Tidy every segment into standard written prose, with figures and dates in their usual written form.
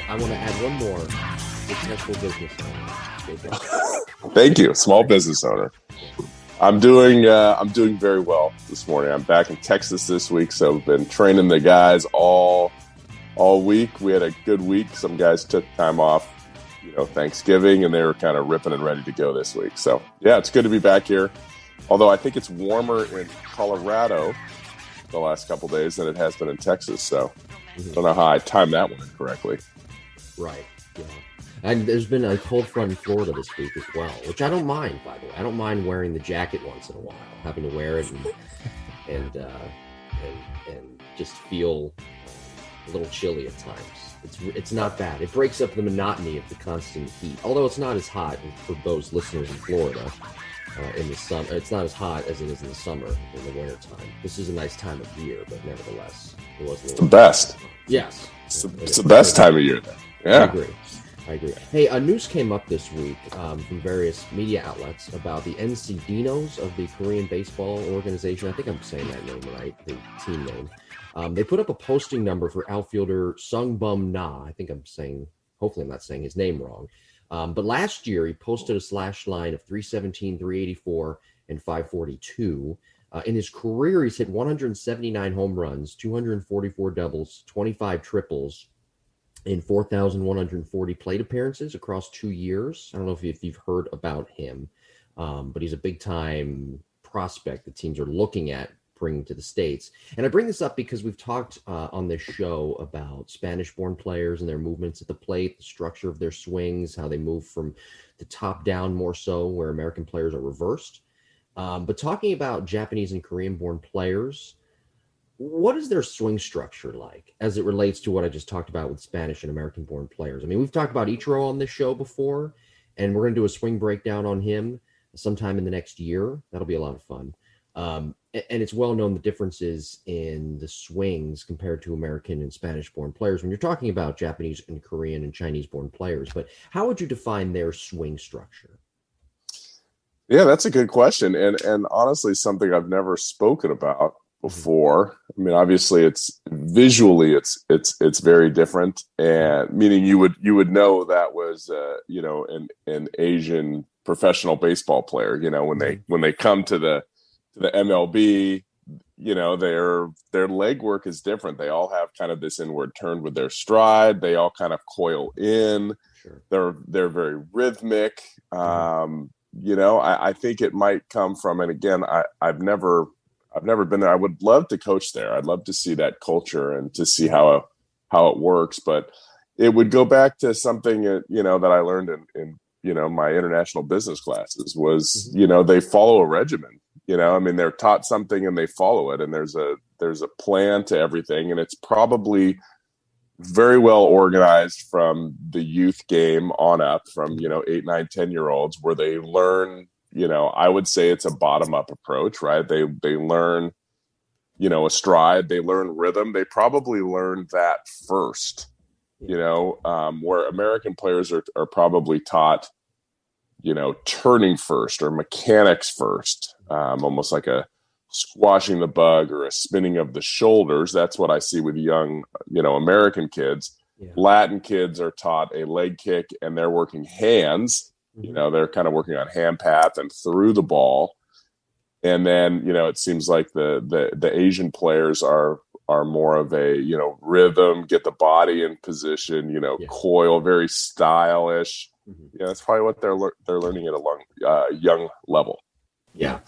I want to add one more. Successful business owner. Thank you, small business owner. I'm doing very well this morning. I'm back in Texas this week, so I've been training the guys all week. We had a good week. Some guys took time off, Thanksgiving, and they were kind of ripping and ready to go this week. So yeah, it's good to be back here. Although I think it's warmer in Colorado the last couple of days than it has been in Texas. So I don't know how I timed that one correctly. Right. Yeah. And there's been a cold front in Florida this week as well, which I don't mind, by the way. I don't mind wearing the jacket once in a while, having to wear it and just feel a little chilly at times. It's not bad. It breaks up the monotony of the constant heat. Although it's not as hot for those listeners in Florida in the summer. It's not as hot as it is in the summer in the wintertime. This is a nice time of year, but nevertheless, it was a little the best. Yes. It's the best time of year. Yeah. I agree. Hey, news came up this week from various media outlets about the NC Dinos of the Korean baseball organization. I think I'm saying that name right, the team name. They put up a posting number for outfielder Sungbum Na. I think hopefully I'm not saying his name wrong. But last year he posted a slash line of 317, 384, and 542. In his career, he's hit 179 home runs, 244 doubles, 25 triples, in 4,140 plate appearances across 2 years. I don't know if you've heard about him, but he's a big-time prospect that teams are looking at bringing to the States. And I bring this up because we've talked on this show about Spanish-born players and their movements at the plate, the structure of their swings, how they move from the top down more so, where American players are reversed. But talking about Japanese and Korean-born players, what is their swing structure like as it relates to what I just talked about with Spanish and American-born players? I mean, we've talked about Ichiro on this show before, and we're going to do a swing breakdown on him sometime in the next year. That'll be a lot of fun. And it's well known the differences in the swings compared to American and Spanish-born players when you're talking about Japanese and Korean and Chinese-born players. But how would you define their swing structure? Yeah, that's a good question, and honestly, something I've never spoken about before. I mean, obviously, it's visually it's very different, and meaning you would know that was an Asian professional baseball player. When they come to the MLB, their leg work is different. They all have kind of this inward turn with their stride. They all kind of coil in. Sure. They're very rhythmic. I think it might come from, and again, I've never been there. I would love to coach there. I'd love to see that culture and to see how it works. But it would go back to something that I learned in my international business classes was they follow a regimen. They're taught something and they follow it, and there's a plan to everything, and it's probably very well organized from the youth game on up, from 8, 9, 10-year-olds, where they learn. I would say it's a bottom-up approach, right? They learn, a stride. They learn rhythm. They probably learn that first, where American players are probably taught, turning first or mechanics first, almost like a squashing the bug or a spinning of the shoulders. That's what I see with young, American kids. Yeah. Latin kids are taught a leg kick and they're working hands. They're kind of working on hand path and through the ball. And then, it seems like the Asian players are more of a, rhythm, get the body in position, coil, very stylish. That's probably what they're learning at a young level. Yeah.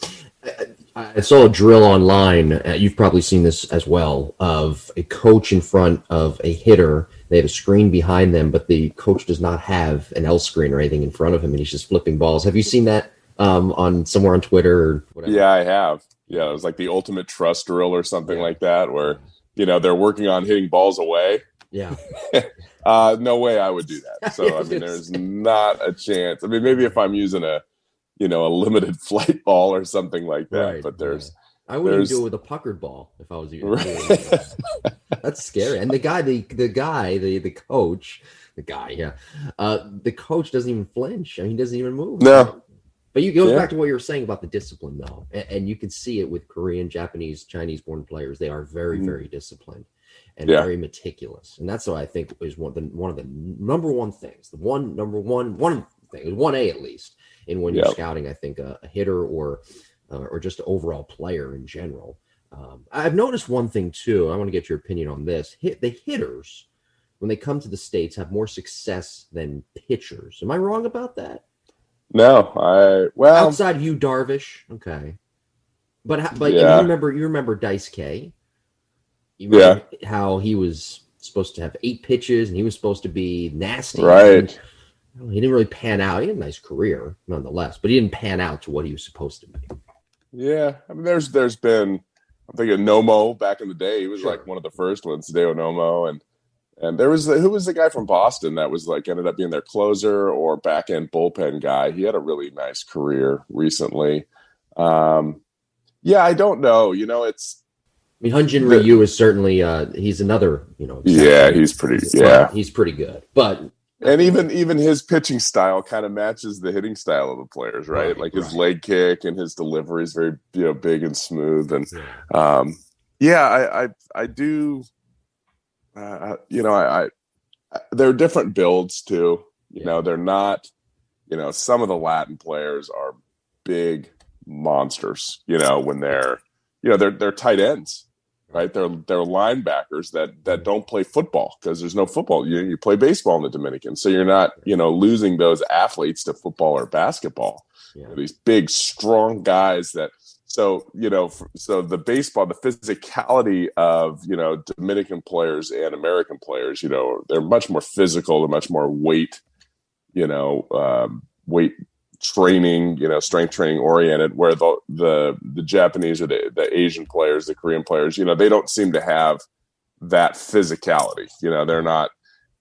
I saw a drill online. You've probably seen this as well, of a coach in front of a hitter. They have a screen behind them, but the coach does not have an L screen or anything in front of him, and he's just flipping balls. Have you seen that on somewhere on Twitter or whatever? Yeah, I have. Yeah, it was like the ultimate trust drill or something like that, where they're working on hitting balls away. Yeah. No way I would do that. So there's not a chance. Maybe if I'm using a limited flight ball or something like that. Right, but I wouldn't even do it with a puckered ball if I was you. Right. That's scary. And the coach doesn't even flinch. He doesn't even move. No. Right? But you go back to what you were saying about the discipline, though, and you can see it with Korean, Japanese, Chinese-born players. They are very, very disciplined. and very meticulous. And that's what I think is one of the number one things. One thing, 1A at least, in when you're scouting, I think a hitter or just an overall player in general. I've noticed one thing too. I want to get your opinion on this. The hitters, when they come to the States, have more success than pitchers. Am I wrong about that? No, outside Yu Darvish, okay, but you remember Dice K. You remember how he was supposed to have 8 pitches and he was supposed to be nasty, right? He didn't really pan out. He had a nice career nonetheless, but he didn't pan out to what he was supposed to be. Yeah, I mean, there's been, I'm thinking Nomo back in the day. He was like one of the first ones, Hideo Nomo, and there was who was the guy from Boston that was like ended up being their closer or back end bullpen guy. He had a really nice career recently. I don't know. It's. I mean, Hyunjin Ryu is certainly he's another he's pretty good, but. And even his pitching style kind of matches the hitting style of the players, right? Like his leg kick and his delivery is very big and smooth. And I do. They're different builds too. They're not. Some of the Latin players are big monsters. When they're tight ends. Right, they're linebackers that don't play football because there's no football. You play baseball in the Dominican, so you're not losing those athletes to football or basketball. These big, strong guys that. So the baseball, the physicality of Dominican players and American players, they're much more physical, they're much more weight training, strength training oriented, where the Japanese or the Asian players, the Korean players, they don't seem to have that physicality. They're not,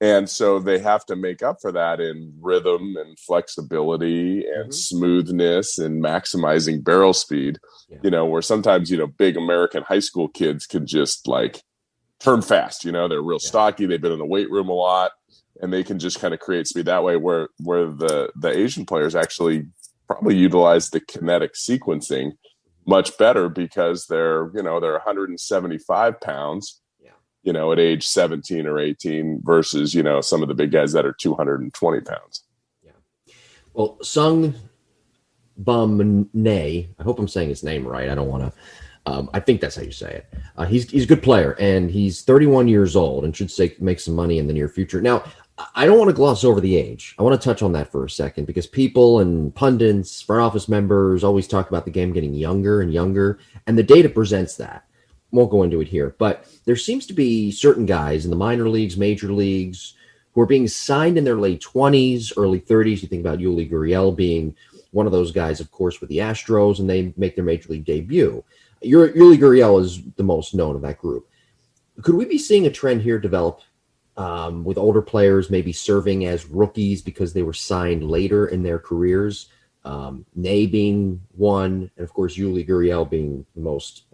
and so they have to make up for that in rhythm and flexibility and smoothness and maximizing barrel speed. Where sometimes big American high school kids can just like turn fast. They're real stocky. They've been in the weight room a lot. And they can just kind of create speed that way, where the Asian players actually probably utilize the kinetic sequencing much better because they're 175 pounds, at age 17 or 18 versus some of the big guys that are 220 pounds. Yeah. Well, Sung Bum Ne, I hope I'm saying his name right. I don't want to. I think that's how you say it. He's a good player, and he's 31 years old and should make some money in the near future. Now, I don't want to gloss over the age. I want to touch on that for a second because people and pundits, front office members always talk about the game getting younger and younger, and the data presents that. Won't go into it here, but there seems to be certain guys in the minor leagues, major leagues, who are being signed in their late 20s, early 30s. You think about Yuli Gurriel being one of those guys, of course, with the Astros, and they make their major league debut. Yuli Gurriel is the most known of that group. Could we be seeing a trend here develop with older players maybe serving as rookies because they were signed later in their careers? Ney being one, and of course Yuli Gurriel being the most,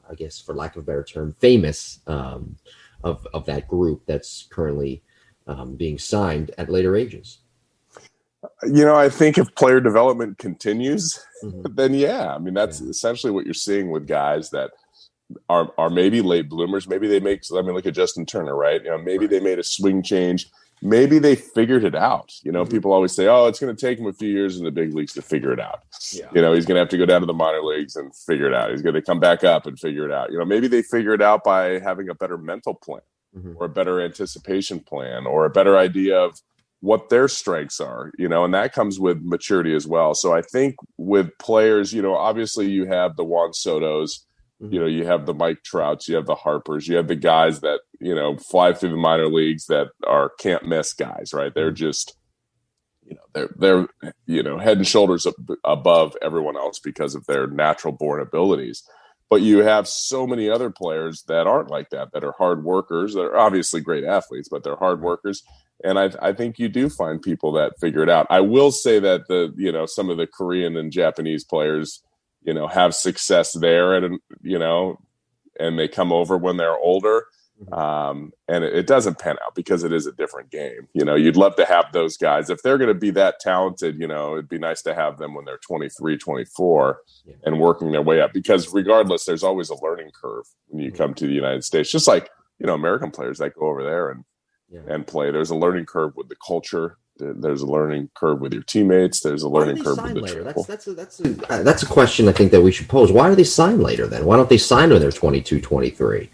I guess, for lack of a better term, famous of that group that's currently being signed at later ages. I think if player development continues, then that's essentially what you're seeing with guys that are maybe late bloomers. Maybe they look at Justin Turner, right? Maybe they made a swing change. Maybe they figured it out. People always say, oh, it's going to take him a few years in the big leagues to figure it out. Yeah. He's going to have to go down to the minor leagues and figure it out. He's going to come back up and figure it out. Maybe they figure it out by having a better mental plan or a better anticipation plan or a better idea of what their strengths are, and that comes with maturity as well. So I think with players, obviously you have the Juan Sotos, you have the Mike Trouts, you have the Harpers, you have the guys that, fly through the minor leagues that are can't miss guys, right? They're just, they're head and shoulders above everyone else because of their natural born abilities. But you have so many other players that aren't like that are hard workers. They're obviously great athletes, but they're hard workers. And I think you do find people that figure it out. I will say that some of the Korean and Japanese players, have success there and they come over when they're older. And it doesn't pan out because it is a different game. You'd love to have those guys. If they're going to be that talented, it'd be nice to have them when they're 23, 24 and working their way up, because regardless, there's always a learning curve when you come to the United States, just like American players that go over there and Yeah. play. There's a learning curve with the culture. There's a learning curve with your teammates. There's a Why do learning they curve with sign the later? travel. That's a question I think that we should pose. Why do they sign later then? Why don't they sign when they're 22, 23?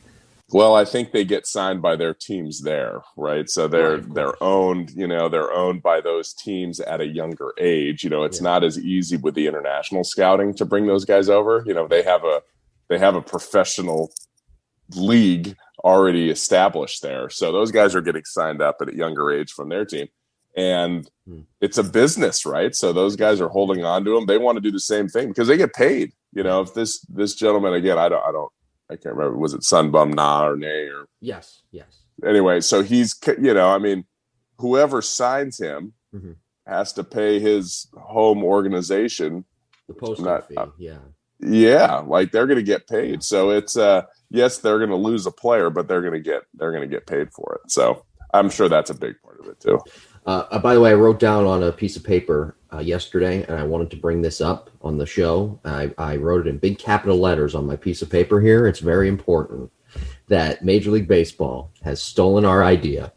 Well, I think they get signed by their teams there, right? So Right, of course. they're owned, they're owned by those teams at a younger age. It's Yeah. not as easy with the international scouting to bring those guys over. They have a professional league already established there. So those guys are getting signed up at a younger age from their team. And it's a business, right? So those guys are holding on to them. They want to do the same thing because they get paid. If this gentleman, again, I can't remember, was it Sunbum Na or Nay or Yes. Anyway, so he's whoever signs him has to pay his home organization the posting fee. Yeah, like they're going to get paid. Yeah. So it's yes, they're going to lose a player, but they're going to get paid for it. So I'm sure that's a big part of it too. By the way, I wrote down on a piece of paper yesterday, and I wanted to bring this up on the show. I wrote it in big capital letters on my piece of paper here. It's very important that Major League Baseball has stolen our idea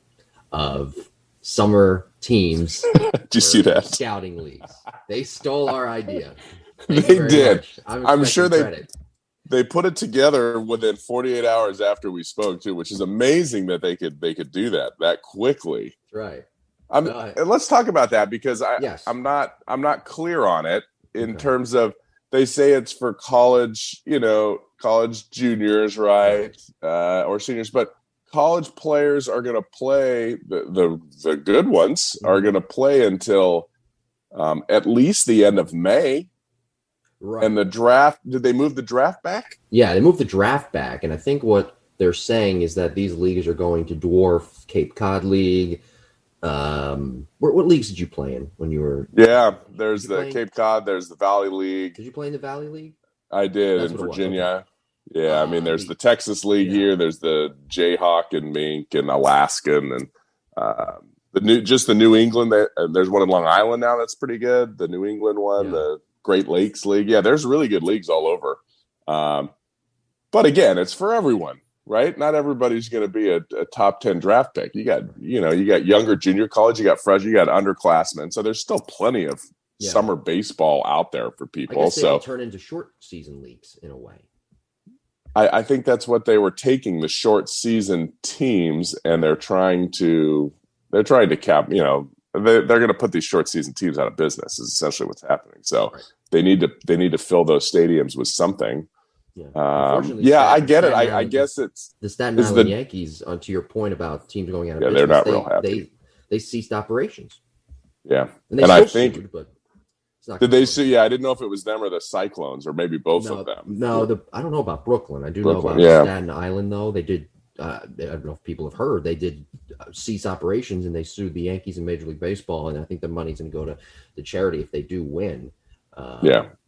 of summer teams. Did you see that? Scouting leagues. They stole our idea. They did. I'm sure they put it together within 48 hours after we spoke too, which is amazing that they could do that quickly. That's right. And let's talk about that because I'm not clear on it in terms of they say it's for college juniors, right? Or seniors, but college players are going to play the good ones are going to play until at least the end of May. Right. And the draft, did they move the draft back? Yeah, they moved the draft back. And I think what they're saying is that these leagues are going to dwarf Cape Cod League. What leagues did you play in when you were? Yeah, there's the Cape Cod, there's the Valley League. Did you play in the Valley League? I did. That's in Virginia. Okay. Yeah, there's the Texas League here. There's the Jayhawk and Mink and Alaskan and the New England. There's one in Long Island now that's pretty good. The New England one, the Great Lakes League. Yeah, there's really good leagues all over. But again, it's for everyone, right? Not everybody's going to be a top 10 draft pick. You got younger junior college, you got freshmen, you got underclassmen. So there's still plenty of summer baseball out there for people. I guess they all turn into short season leagues in a way. I think that's what they were taking, the short season teams, and they're trying to cap, they're going to put these short season teams out of business is essentially what's happening. So they need to fill those stadiums with something. Yeah, I get it. I guess it's the Staten Island Yankees. To your point about teams going out of business, they're not real happy. They ceased operations. Yeah, and I think sued, but did they sue? Yeah, I didn't know if it was them or the Cyclones or maybe both of them. No, I don't know about Brooklyn. I do know about Staten Island though. They did. I don't know if people have heard. They did cease operations and they sued the Yankees in Major League Baseball, and I think the money's going to go to the charity if they do win.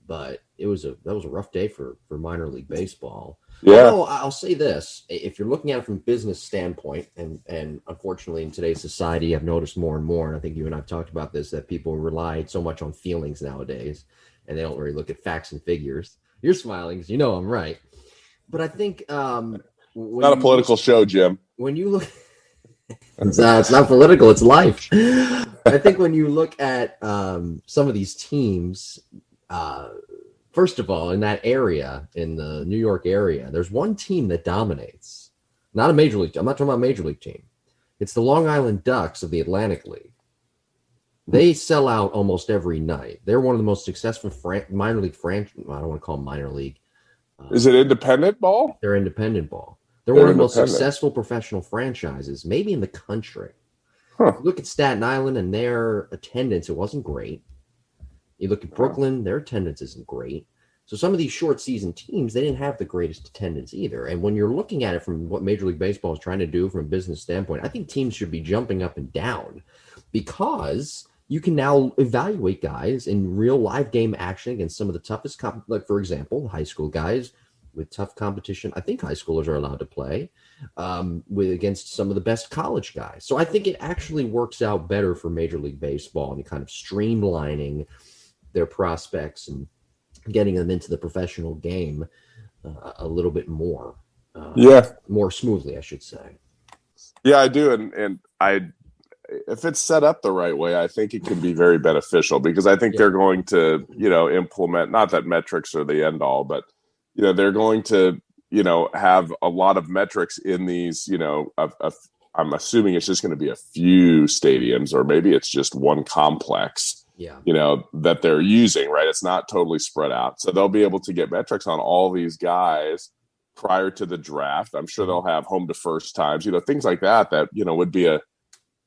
But that was a rough day for minor league baseball. Yeah. Although I'll say this: if you're looking at it from a business standpoint, and unfortunately in today's society, I've noticed more and more, and I think you and I've talked about this, that people rely so much on feelings nowadays, and they don't really look at facts and figures. You're smiling because I'm right, but I think not a political show, Jim. When you look, it's not political; it's life. I think when you look at some of these teams. First of all, in that area, in the New York area, there's one team that dominates. Not a major league. I'm not talking about a major league team. It's the Long Island Ducks of the Atlantic League. They sell out almost every night. They're one of the most successful minor league franchise. I don't want to call them minor league. Is it independent ball? They're independent ball. They're one of the most successful professional franchises, maybe in the country. Look at Staten Island and their attendance. It wasn't great. You look at Brooklyn, their attendance isn't great. So some of these short season teams, they didn't have the greatest attendance either. And when you're looking at it from what Major League Baseball is trying to do from a business standpoint, I think teams should be jumping up and down because you can now evaluate guys in real live game action against some of the toughest, like for example, high school guys with tough competition. I think high schoolers are allowed to play against some of the best college guys. So I think it actually works out better for Major League Baseball and kind of streamlining their prospects and getting them into the professional game a little bit more. more smoothly, I should say. Yeah, I do. And if it's set up the right way, I think it can be very beneficial because I think they're going to, implement, not that metrics are the end all, but, they're going to, have a lot of metrics in these, I'm assuming it's just going to be a few stadiums, or maybe it's just one complex, that they're using, right? It's not totally spread out. So they'll be able to get metrics on all these guys prior to the draft. I'm sure they'll have home to first times, things like that, would be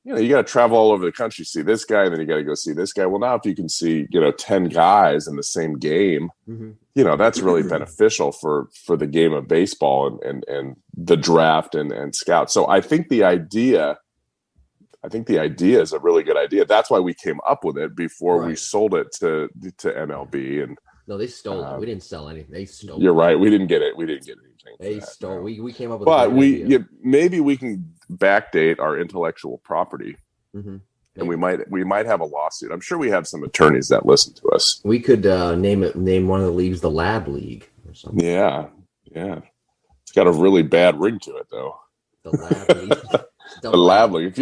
you got to travel all over the country, see this guy, and then you got to go see this guy. Well, now if you can see, 10 guys in the same game, that's really beneficial for the game of baseball and the draft and scouts. So I think the idea is a really good idea. That's why we came up with it before we sold it to MLB. And no, they stole it. We didn't sell anything. They stole. You're right. We didn't get it. We didn't get anything. They stole. No. We came up with. But maybe we can backdate our intellectual property, and we might have a lawsuit. I'm sure we have some attorneys that listen to us. We could name one of the leagues the Lab League or something. Yeah. It's got a really bad ring to it, though. The Lab League. The Lab League.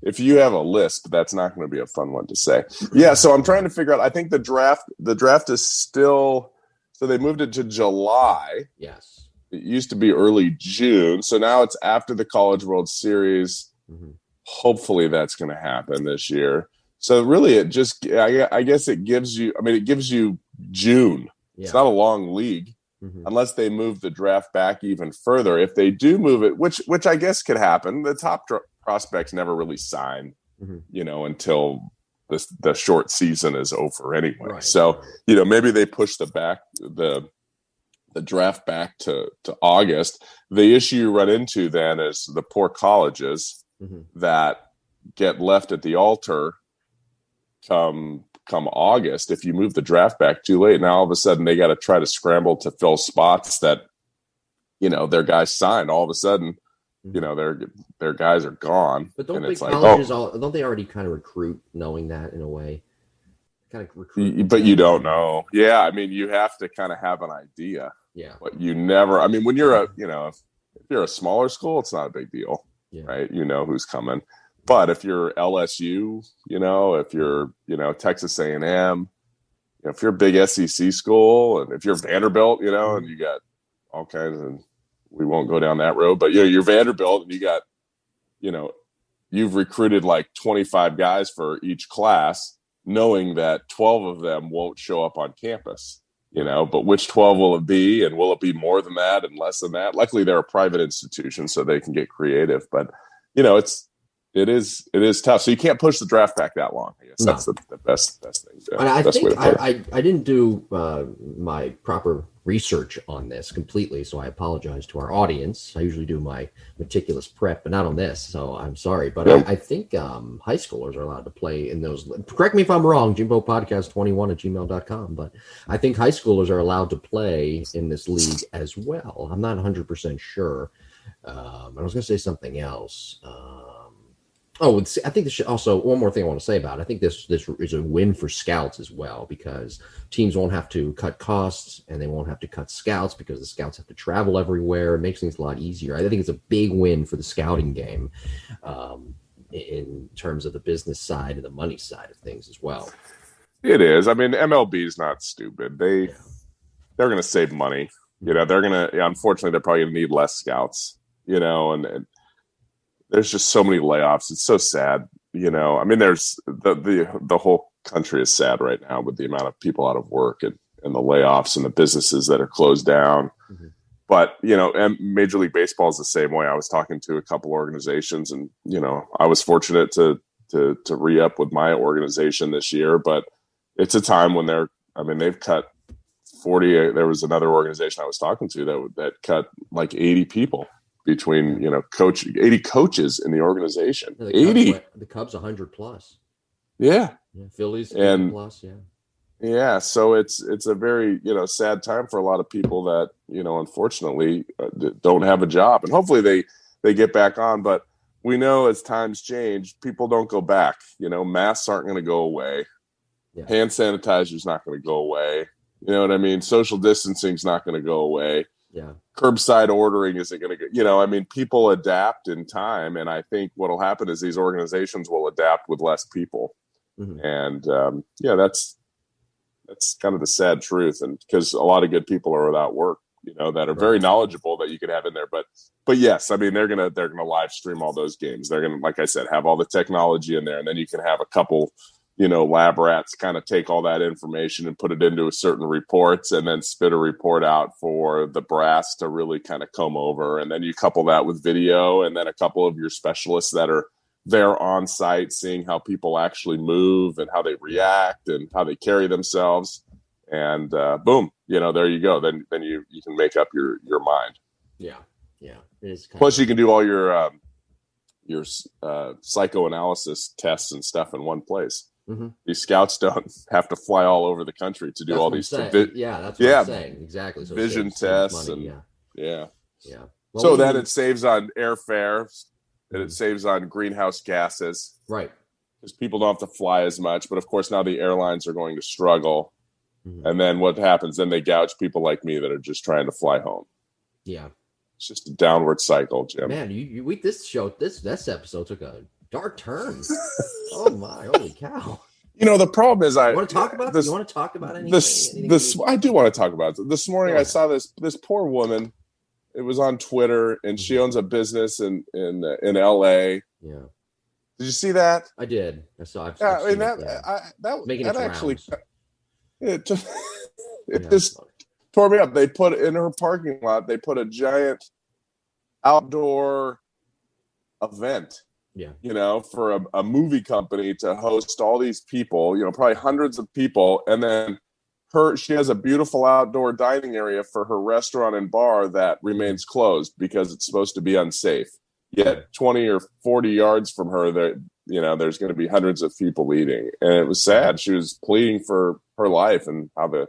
If you have a lisp, that's not going to be a fun one to say. Yeah, so I'm trying to figure out. I think the draft is still. So they moved it to July. Yes. It used to be early June. So now it's after the College World Series. Hopefully that's going to happen this year. So really I guess it gives you June. Yeah. It's not a long league unless they move the draft back even further. If they do move it, which I guess could happen, the top prospects never really sign, until the short season is over anyway. Right. So, maybe they push the draft back to August. The issue you run into then is the poor colleges that get left at the altar come August. If you move the draft back too late, now all of a sudden they got to try to scramble to fill spots that, their guys signed. All of a sudden, their guys are gone. But don't big colleges don't they already kind of recruit knowing that in a way? Kind of recruit. But you don't know. Yeah, you have to kind of have an idea. Yeah. But you never. When you're if you're a smaller school, it's not a big deal, right? You know who's coming. But if you're LSU, if you're Texas A&M, if you're a big SEC school, and if you're Vanderbilt, and you got all kinds of. We won't go down that road, but you're Vanderbilt and you got, you've recruited like 25 guys for each class, knowing that 12 of them won't show up on campus, but which 12 will it be? And will it be more than that and less than that? Luckily they're a private institution, so they can get creative, but it is tough. So you can't push the draft back that long. I guess that's the best thing. I didn't do my proper research on this completely, so I apologize to our audience. I usually do my meticulous prep, but not on this, so I'm sorry. But I think high schoolers are allowed to play in those. Correct me if I'm wrong, jimbopodcast21@gmail.com, but I think high schoolers are allowed to play in this league as well. I'm not 100% sure. I was going to say something else. I think this should also, one more thing I want to say about it. I think this is a win for scouts as well, because teams won't have to cut costs and they won't have to cut scouts because the scouts have to travel everywhere. It makes things a lot easier. I think it's a big win for the scouting game in terms of the business side and the money side of things as well. It is. MLB is not stupid. They're going to save money. They're going to, unfortunately, they're probably going to need less scouts, and there's just so many layoffs. It's so sad. There's the whole country is sad right now with the amount of people out of work and the layoffs and the businesses that are closed down. But, and Major League Baseball is the same way. I was talking to a couple organizations and, I was fortunate to re-up with my organization this year, but it's a time when they've cut 40. There was another organization I was talking to that cut like 80 people. Between 80 coaches in the organization. Yeah, 80. The Cubs 100 plus. Yeah. Phillies 50 plus. Yeah. So it's a very sad time for a lot of people that unfortunately don't have a job, and hopefully they get back on. But we know as times change, people don't go back. Masks aren't going to go away. Yeah. Hand sanitizer is not going to go away. You know what I mean? Social distancing is not going to go away. Yeah. Curbside ordering isn't going to get, I mean, people adapt in time. And I think what will happen is these organizations will adapt with less people. Mm-hmm. And that's kind of the sad truth. And because a lot of good people are without work, that are very knowledgeable that you could have in there. But yes, I mean, they're going to live stream all those games. They're going to, like I said, have all the technology in there. And then you can have a couple, lab rats kind of take all that information and put it into a certain reports and then spit a report out for the brass to really kind of comb over. And then you couple that with video and then a couple of your specialists that are there on site, seeing how people actually move and how they react and how they carry themselves. And boom, there you go. Then you can make up your mind. Yeah. It is Plus you can do all your psychoanalysis tests and stuff in one place. Mm-hmm. These scouts don't have to fly all over the country to do all these. That's what I'm saying. Exactly. So vision tests money, yeah. Well, so then it saves on airfare and it saves on greenhouse gases. Right. Because people don't have to fly as much. But of course, now the airlines are going to struggle. Mm-hmm. And then what happens? Then they gouge people like me that are just trying to fly home. Yeah. It's just a downward cycle, Jim. Man, this episode took a dark turn. Oh my, holy cow. The problem is you want to talk about this? You want to talk about anything? I do want to talk about it. This morning I saw this poor woman. It was on Twitter, and she owns a business in LA. Yeah. Did you see that? I did. I saw. That actually it Yeah. just tore me up. They put in her parking lot. They put a giant outdoor event. Yeah. For a movie company to host all these people. Probably hundreds of people, and then she has a beautiful outdoor dining area for her restaurant and bar that remains closed because it's supposed to be unsafe. Yet 20 or 40 yards from her, there's going to be hundreds of people eating. And it was sad. She was pleading for her life and how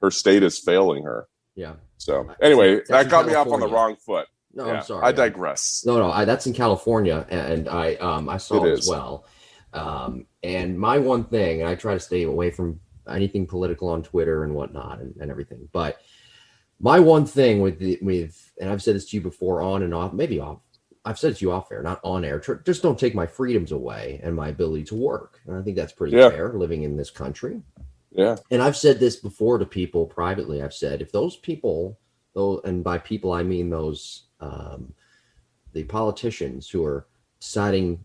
her state is failing her. Yeah. So anyway, that got me off on the wrong foot. No, yeah, I'm sorry. I digress. No, that's in California, and I saw it as well. And my one thing, and I try to stay away from anything political on Twitter and whatnot and everything. But my one thing with and I've said this to you before on and off, maybe off. I've said it to you off air, not on air. Just don't take my freedoms away and my ability to work. And I think that's pretty fair living in this country. Yeah. And I've said this before to people privately. I've said, if those people, and by people, I mean those, the politicians who are deciding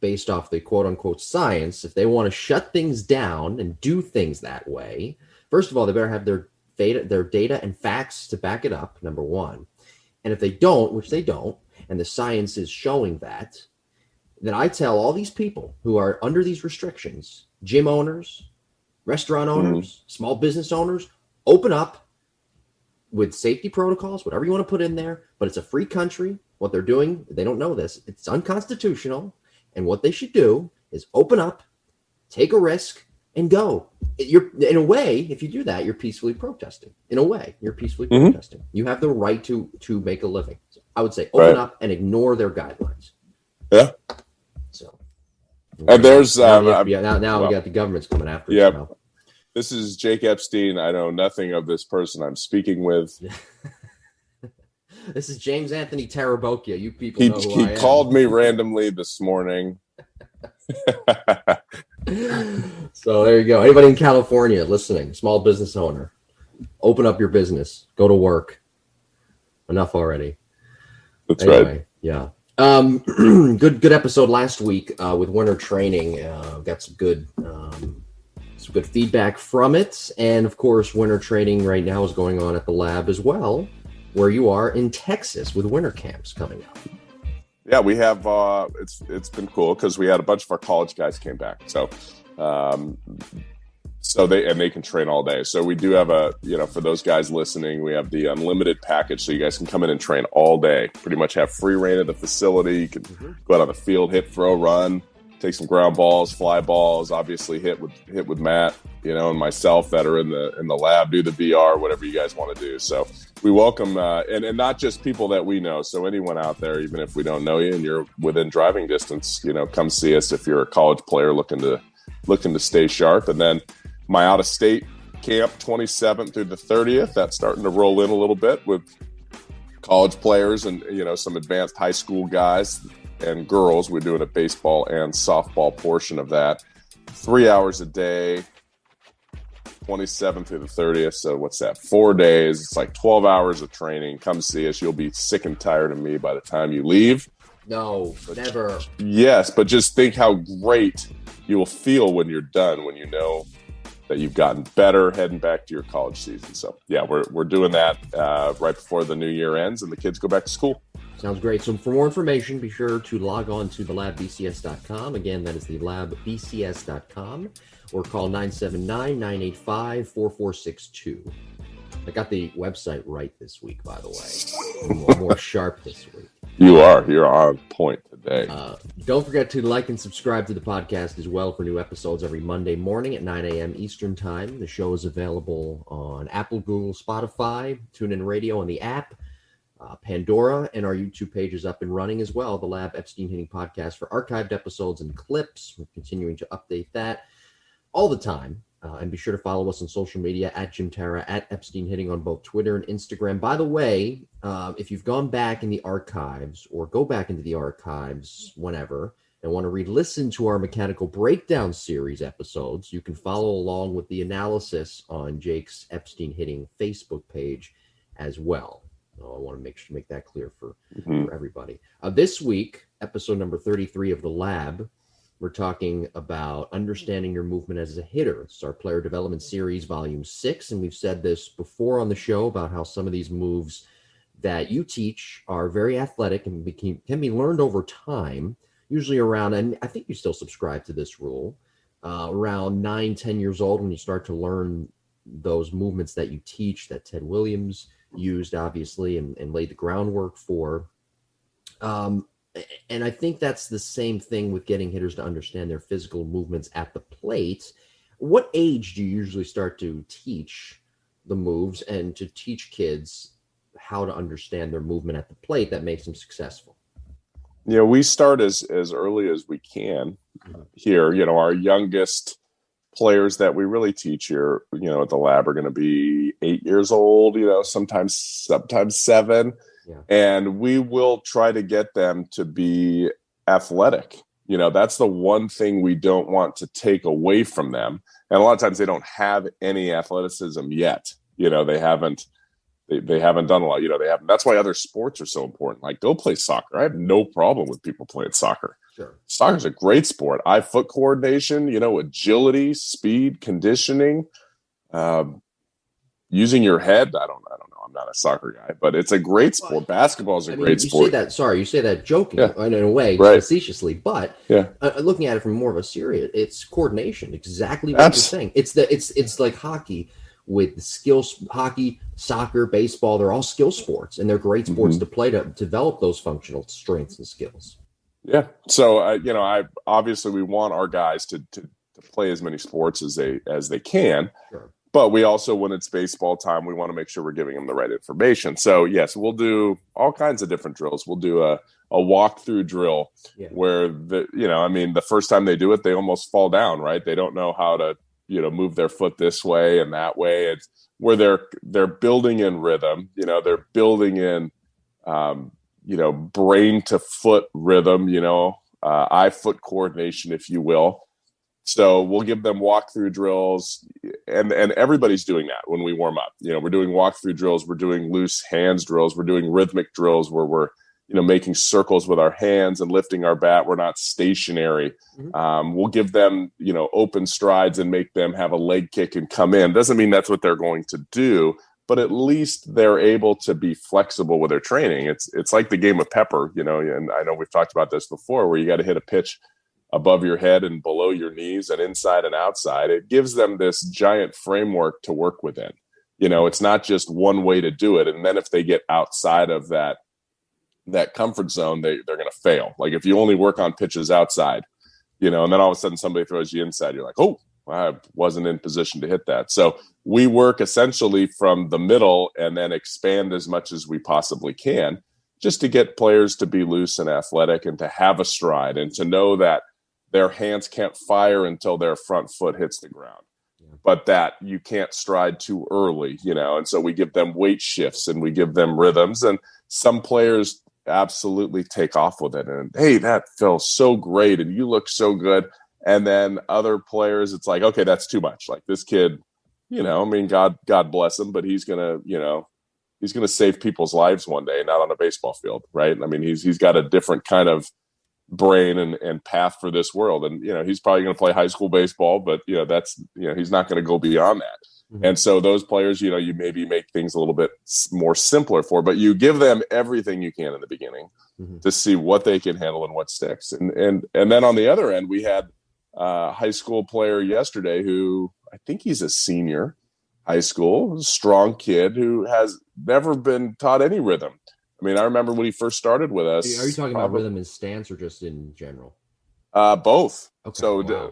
based off the quote unquote science, if they want to shut things down and do things that way, first of all, they better have their data and facts to back it up, number one. And if they don't, which they don't, and the science is showing that, then I tell all these people who are under these restrictions, gym owners, restaurant owners, small business owners, open up with safety protocols, whatever you want to put in there, but it's a free country. What they're doing, they don't know this. It's unconstitutional. And what they should do is open up, take a risk, and go. You're, in a way, if you do that, you're peacefully protesting. In a way, you're peacefully protesting. You have the right to make a living. So I would say open up and ignore their guidelines. Yeah. So. And there's now we got the government's coming after us. Yeah. This is Jake Epstein. I know nothing of this person I'm speaking with. This is James Anthony Tarabokia. You people know who I am. He called me randomly this morning. So there you go. Anybody in California listening, small business owner, open up your business. Go to work. Enough already. That's right. Yeah. Good episode last week with winter training. Got some good feedback from it. And of course, winter training right now is going on at the lab as well, where you are in Texas with winter camps coming up. Yeah, we have. It's been cool because we had a bunch of our college guys came back. So they can train all day. So we do have for those guys listening, we have the unlimited package. So you guys can come in and train all day. Pretty much have free reign of the facility. You can go out on the field, hit, throw, run, take some ground balls, fly balls. Obviously, hit with Matt, and myself that are in the lab. Do the VR, whatever you guys want to do. So we welcome and not just people that we know. So anyone out there, even if we don't know you and you're within driving distance, come see us if you're a college player looking to stay sharp. And then my out of state camp 27th through the 30th. That's starting to roll in a little bit with college players and, some advanced high school guys and girls. We're doing a baseball and softball portion of that. 3 hours a day, 27th through the 30th. So what's that? 4 days. It's like 12 hours of training. Come see us. You'll be sick and tired of me by the time you leave. No, never. Yes, but just think how great you will feel when you're done, when you know that you've gotten better heading back to your college season. So, yeah, we're doing that right before the new year ends and the kids go back to school. Sounds great. So for more information, be sure to log on to thelabbcs.com. Again, that is thelabbcs.com, or call 979-985-4462. I got the website right this week, by the way. More sharp this week. You're on point today. Don't forget to like and subscribe to the podcast as well for new episodes every Monday morning at 9 a.m. Eastern Time. The show is available on Apple, Google, Spotify, TuneIn Radio on the app, Pandora, and our YouTube page is up and running as well. The Lab Epstein Hitting Podcast for archived episodes and clips. We're continuing to update that all the time. And be sure to follow us on social media at Jim Tara, at Epstein Hitting on both Twitter and Instagram. By the way, if you've gone back in the archives or go back into the archives whenever and want to re-listen to our Mechanical Breakdown series episodes, you can follow along with the analysis on Jake's Epstein Hitting Facebook page as well. I want to make that clear for everybody. This week, episode number 33 of The Lab, we're talking about understanding your movement as a hitter. It's our player development series, volume 6. And we've said this before on the show about how some of these moves that you teach are very athletic and can be learned over time, usually around, and I think you still subscribe to this rule, around 9-10 years old when you start to learn those movements that you teach that Ted Williams used, obviously, and laid the groundwork for. And I think that's the same thing with getting hitters to understand their physical movements at the plate. What age do you usually start to teach the moves and to teach kids how to understand their movement at the plate that makes them successful? We start as early as we can here. Our youngest players that we really teach here, at the lab are going to be 8 years old, sometimes 7. Yeah. And we will try to get them to be athletic. That's the one thing we don't want to take away from them. And a lot of times they don't have any athleticism yet. They haven't done a lot. That's why other sports are so important. Like, go play soccer. I have no problem with people playing soccer. Sure. Soccer's a great sport. Eye-foot coordination, agility, speed, conditioning, using your head. I don't know. I'm not a soccer guy, but it's a great sport. Basketball is a great sport. You say that joking in a way, right, facetiously, but looking at it from more of a serious, it's coordination. Exactly what you're saying. It's like hockey with skills. Hockey, soccer, baseball, they're all skill sports, and they're great sports to play to develop those functional strengths and skills. Yeah. So, I obviously we want our guys to play as many sports as they can. Sure. But we also, when it's baseball time, we want to make sure we're giving them the right information. So, yes, we'll do all kinds of different drills. We'll do a walkthrough drill where, the first time they do it, they almost fall down, right? They don't know how to, move their foot this way and that way. It's where they're building in rhythm. They're building in, brain to foot rhythm, eye-foot coordination, if you will. So we'll give them walkthrough drills, and everybody's doing that when we warm up. We're doing walkthrough drills, we're doing loose hands drills, we're doing rhythmic drills where we're, making circles with our hands and lifting our bat. We're not stationary. We'll give them, open strides and make them have a leg kick and come in. Doesn't mean that's what they're going to do, but at least they're able to be flexible with their training. It's like the game of pepper, and I know we've talked about this before, where you got to hit a pitch above your head and below your knees and inside and outside. It gives them this giant framework to work within. It's not just one way to do it. And then if they get outside of that comfort zone, they're going to fail. Like if you only work on pitches outside, and then all of a sudden somebody throws you inside, you're like, oh, I wasn't in position to hit that. So we work essentially from the middle and then expand as much as we possibly can, just to get players to be loose and athletic and to have a stride and to know that their hands can't fire until their front foot hits the ground. but that you can't stride too early, and so we give them weight shifts and we give them rhythms, and some players absolutely take off with it. And hey, that felt so great. And you look so good. And then other players, it's like, okay, that's too much. Like this kid, God bless him, but he's going to save people's lives one day, not on a baseball field. Right. I mean, he's got a different kind of brain and path for this world. And, he's probably going to play high school baseball, but he's not going to go beyond that. Mm-hmm. And so those players, you maybe make things a little bit more simpler for, but you give them everything you can in the beginning to see what they can handle and what sticks. And then on the other end, we had a high school player yesterday who I think he's a senior high school, strong kid who has never been taught any rhythm. I mean, I remember when he first started with us. Are you talking about rhythm in stance or just in general? Both. Okay. So wow.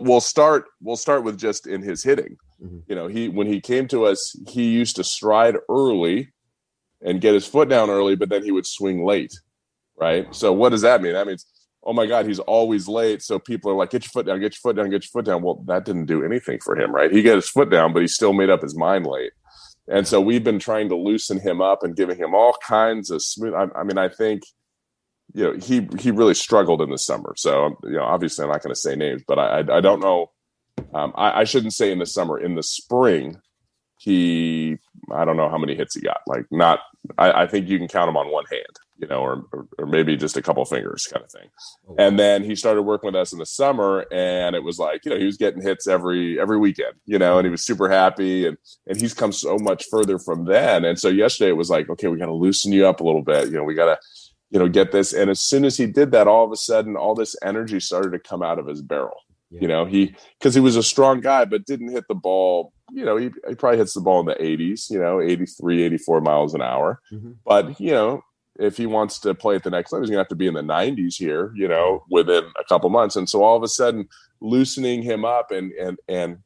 we'll start with just in his hitting. Mm-hmm. When he came to us, he used to stride early and get his foot down early, but then he would swing late. Right. So what does that mean? That means, oh my God, he's always late. So people are like, get your foot down, get your foot down, get your foot down. Well, that didn't do anything for him. Right. He got his foot down, but he still made up his mind late. And so we've been trying to loosen him up and giving him all kinds of smooth. I think, he really struggled in the summer. So, obviously I'm not going to say names, but I don't know. I shouldn't say in the summer. In the spring, I don't know how many hits he got. I think you can count them on one hand, or maybe just a couple fingers kind of thing. Oh, wow. And then he started working with us in the summer, and it was like, he was getting hits every weekend, and he was super happy, and he's come so much further from then. And so yesterday it was like, okay, we got to loosen you up a little bit. We got to, get this. And as soon as he did that, all of a sudden, all this energy started to come out of his barrel. Yeah. Because he was a strong guy, but didn't hit the ball. He probably hits the ball in the 80s, 83, 84 miles an hour. Mm-hmm. But, if he wants to play at the next level, he's going to have to be in the 90s here, within a couple months. And so all of a sudden, loosening him up and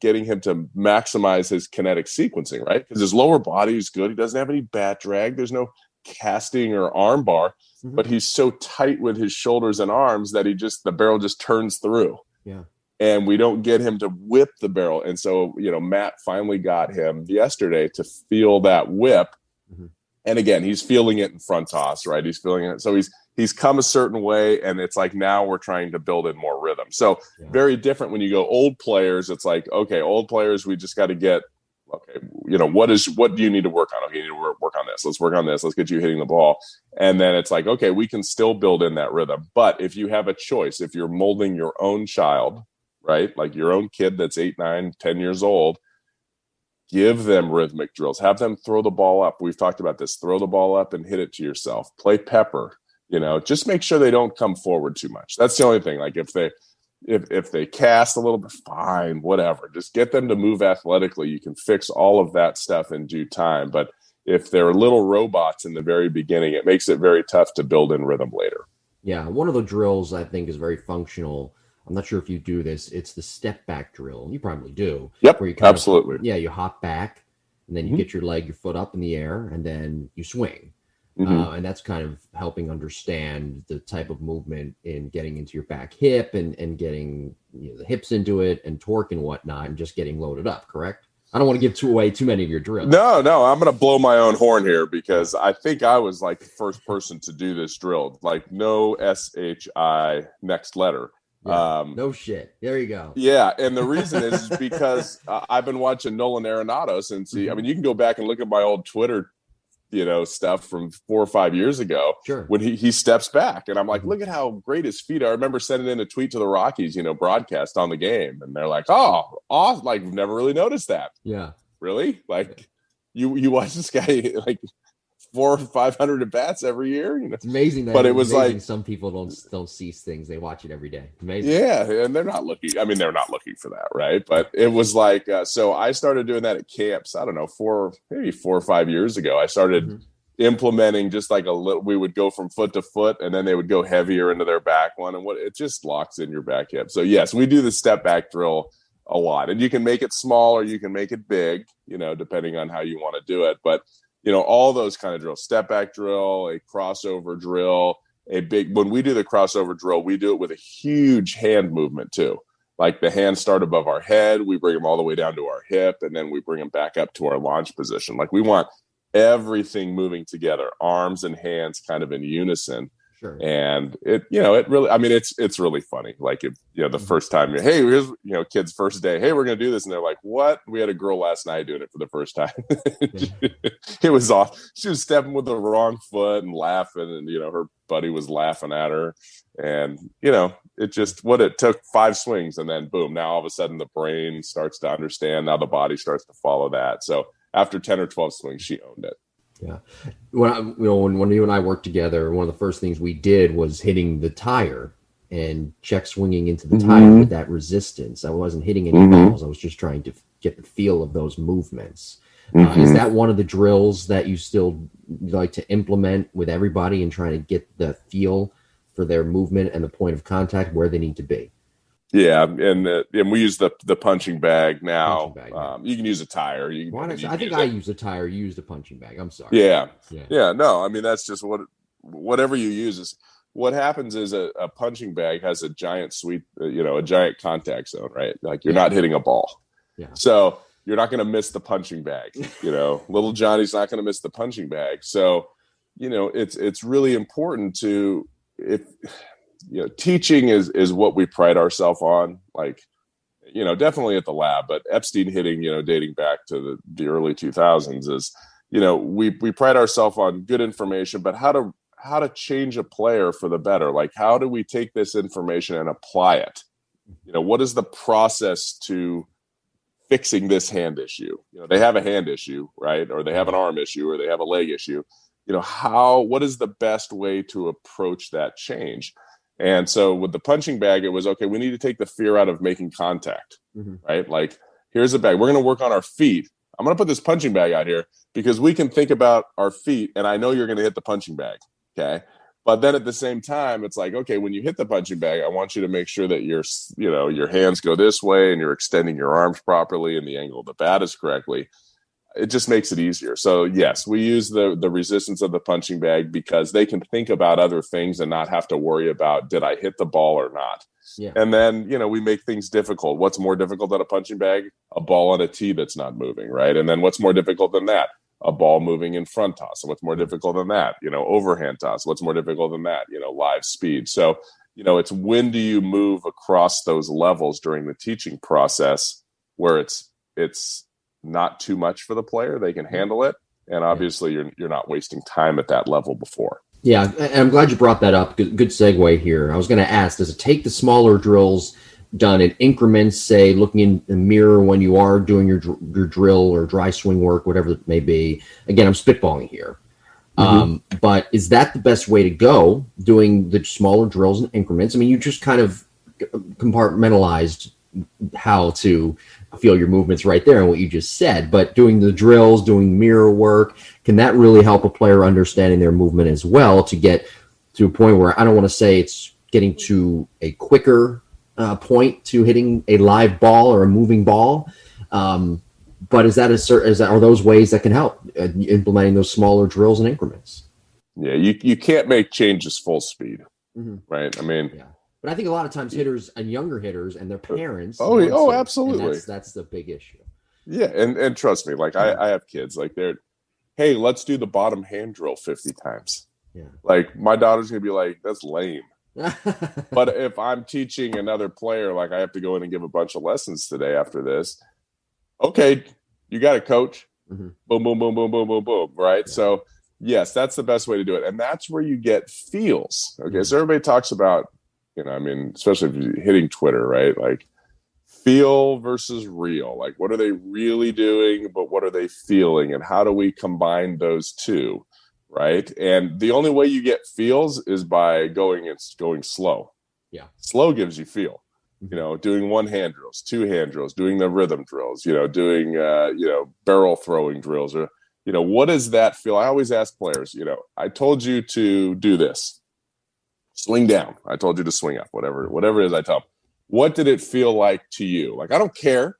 getting him to maximize his kinetic sequencing, right? Because his lower body is good. He doesn't have any bat drag. There's no casting or arm bar, but he's so tight with his shoulders and arms that the barrel just turns through. Yeah. And we don't get him to whip the barrel. And so, Matt finally got him yesterday to feel that whip. Mm-hmm. And again, he's feeling it in front toss, right? He's feeling it. So he's come a certain way, and it's like now we're trying to build in more rhythm. So very different when you go old players. It's like, okay, old players, we just got to get, okay, what do you need to work on? Okay, you need to work on this. Let's work on this. Let's get you hitting the ball. And then it's like, okay, we can still build in that rhythm. But if you have a choice, if you're molding your own child, right? Like your own kid that's 8, 9, 10 years old, give them rhythmic drills. Have them throw the ball up. We've talked about this. Throw the ball up and hit it to yourself. Play pepper. Just make sure they don't come forward too much. That's the only thing. Like if they cast a little bit, fine, whatever. Just get them to move athletically. You can fix all of that stuff in due time. But if they're little robots in the very beginning, it makes it very tough to build in rhythm later. Yeah, one of the drills I think is very functional. I'm not sure if you do this. It's the step back drill. You probably do. Yep, where you absolutely. You hop back, and then you get your foot up in the air, and then you swing. And that's kind of helping understand the type of movement in getting into your back hip and getting the hips into it and torque and whatnot, and just getting loaded up, correct? I don't want to give away too many of your drills. No, I'm going to blow my own horn here because I think I was like the first person to do this drill. Like no SHI next letter. Yeah, no shit. There you go. Yeah, and the reason is because I've been watching Nolan Arenado's and see. I mean, you can go back and look at my old Twitter, stuff from 4 or 5 years ago. Sure. When he steps back, and I'm like, look at how great his feet are. I remember sending in a tweet to the Rockies, broadcast on the game, and they're like, "Oh, awesome. Like, we've never really noticed that." Yeah. Really? Like, you watch this guy like 400 or 500 at bats every year. It's amazing that. But it was like some people don't see things; they watch it every day. Amazing. Yeah, and they're not looking. I mean, they're not looking for that, right? But it was like so. I started doing that at camps. I don't know, 4 or 5 years ago. I started implementing just like a little. We would go from foot to foot, and then they would go heavier into their back one, and it just locks in your back hip. So yes, we do the step back drill a lot, and you can make it small or you can make it big, depending on how you want to do it. But all those kind of drills, step back drill, a crossover drill, when we do the crossover drill, we do it with a huge hand movement too. like the hands start above our head, we bring them all the way down to our hip, and then we bring them back up to our launch position. Like we want everything moving together, arms and hands kind of in unison. Sure. And it really, I mean, it's really funny. Like, the first time, hey, here's, kids' first day, hey, we're going to do this. And they're like, what? We had a girl last night doing it for the first time. It was off. She was stepping with the wrong foot and laughing. And, her buddy was laughing at her. And, it took 5 swings, and then boom, now all of a sudden the brain starts to understand. Now the body starts to follow that. So after 10 or 12 swings, she owned it. Yeah. When you and I worked together, one of the first things we did was hitting the tire and check swinging into the tire with that resistance. I wasn't hitting any balls. I was just trying to get the feel of those movements. Is that one of the drills that you still like to implement with everybody and trying to get the feel for their movement and the point of contact where they need to be? Yeah, and we use the punching bag now. You can use a tire. I think I use a tire. You use the punching bag. I'm sorry. Yeah. No, I mean, that's just whatever you use is. What happens is a punching bag has a giant a giant contact zone, right? Like you're not hitting a ball. Yeah. So you're not going to miss the punching bag. Little Johnny's not going to miss the punching bag. So, it's really important to teaching is what we pride ourselves on, like, definitely at the lab, but Epstein hitting, dating back to the early 2000s is, we pride ourselves on good information, but how to change a player for the better. Like, how do we take this information and apply it? What is the process to fixing this hand issue? They have a hand issue, right? Or they have an arm issue, or they have a leg issue. What is the best way to approach that change? And so with the punching bag, it was, okay, we need to take the fear out of making contact, right? Like, here's a bag. We're going to work on our feet. I'm going to put this punching bag out here because we can think about our feet, and I know you're going to hit the punching bag, okay? But then at the same time, it's like, okay, when you hit the punching bag, I want you to make sure that your hands go this way and you're extending your arms properly and the angle of the bat is correctly. It just makes it easier. So yes, we use the resistance of the punching bag because they can think about other things and not have to worry about, did I hit the ball or not? Yeah. And then, we make things difficult. What's more difficult than a punching bag? A ball on a tee that's not moving, right? And then what's more difficult than that? A ball moving in front toss. And what's more difficult than that? Overhand toss. What's more difficult than that? Live speed. So, it's when do you move across those levels during the teaching process where it's not too much for the player, they can handle it, and obviously you're not wasting time at that level before. Yeah, and I'm glad you brought that up. Good segue here. I was going to ask, does it take the smaller drills done in increments, say looking in the mirror when you are doing your drill or dry swing work, whatever it may be? Again, I'm spitballing here. But is that the best way to go, doing the smaller drills in increments? I mean, you just kind of compartmentalized how to feel your movements right there and what you just said, but doing the drills, doing mirror work, can that really help a player understanding their movement as well to get to a point where, I don't want to say it's getting to a quicker point to hitting a live ball or a moving ball, but are those ways that can help implementing those smaller drills and increments? Yeah, you can't make changes full speed, right? I mean, yeah. But I think a lot of times hitters and younger hitters and their parents. Oh, absolutely. That's the big issue. Yeah, and trust me, like I have kids, like hey, let's do the bottom hand drill 50 times. Yeah. Like my daughter's gonna be like, that's lame. But if I'm teaching another player, like I have to go in and give a bunch of lessons today after this. Okay, you got it, coach. Boom, boom, boom, boom, boom, boom, boom. Right. Yeah. So yes, that's the best way to do it, and that's where you get feels. Okay, so everybody talks about. Especially if you're hitting Twitter, right? Like feel versus real. Like what are they really doing, but what are they feeling? And how do we combine those two, right? And the only way you get feels is by going slow. Yeah. Slow gives you feel. Doing one hand drills, two hand drills, doing the rhythm drills, doing, barrel throwing drills or, what does that feel? I always ask players, I told you to do this. Swing down. I told you to swing up, whatever it is I tell them. What did it feel like to you? Like, I don't care.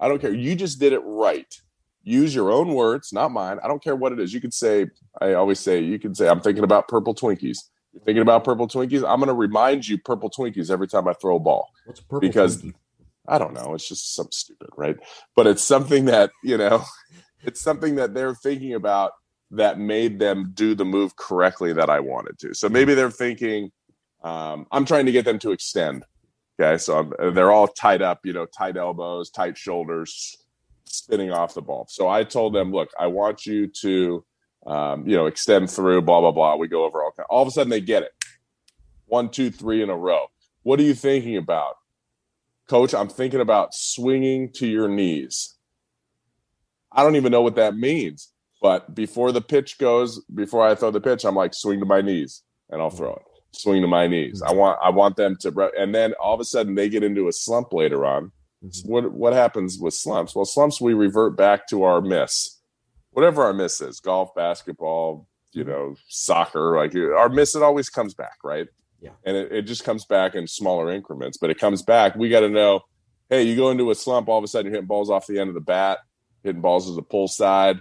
You just did it right. Use your own words, not mine. I don't care what it is. You could say, I'm thinking about purple Twinkies. You're thinking about purple Twinkies? I'm going to remind you purple Twinkies every time I throw a ball. What's a purple because Twinkie? I don't know. It's just something stupid, right? But it's something that, it's something that they're thinking about that made them do the move correctly that I wanted to. So maybe they're thinking, I'm trying to get them to extend. Okay. So they're all tied up, tight elbows, tight shoulders, spinning off the ball. So I told them, look, I want you to, extend through, blah, blah, blah. We go over all of a sudden they get it. 1, 2, 3 in a row. What are you thinking about? Coach, I'm thinking about swinging to your knees. I don't even know what that means. But before I throw the pitch, I'm like, swing to my knees, and I'll throw it. Swing to my knees. I want them to, and then all of a sudden they get into a slump later on. What happens with slumps? Well, slumps, we revert back to our miss, whatever our miss is, golf, basketball, soccer, like our miss, it always comes back, right? Yeah. And it just comes back in smaller increments, but it comes back. We got to know, hey, you go into a slump, all of a sudden you're hitting balls off the end of the bat, hitting balls as a pull side.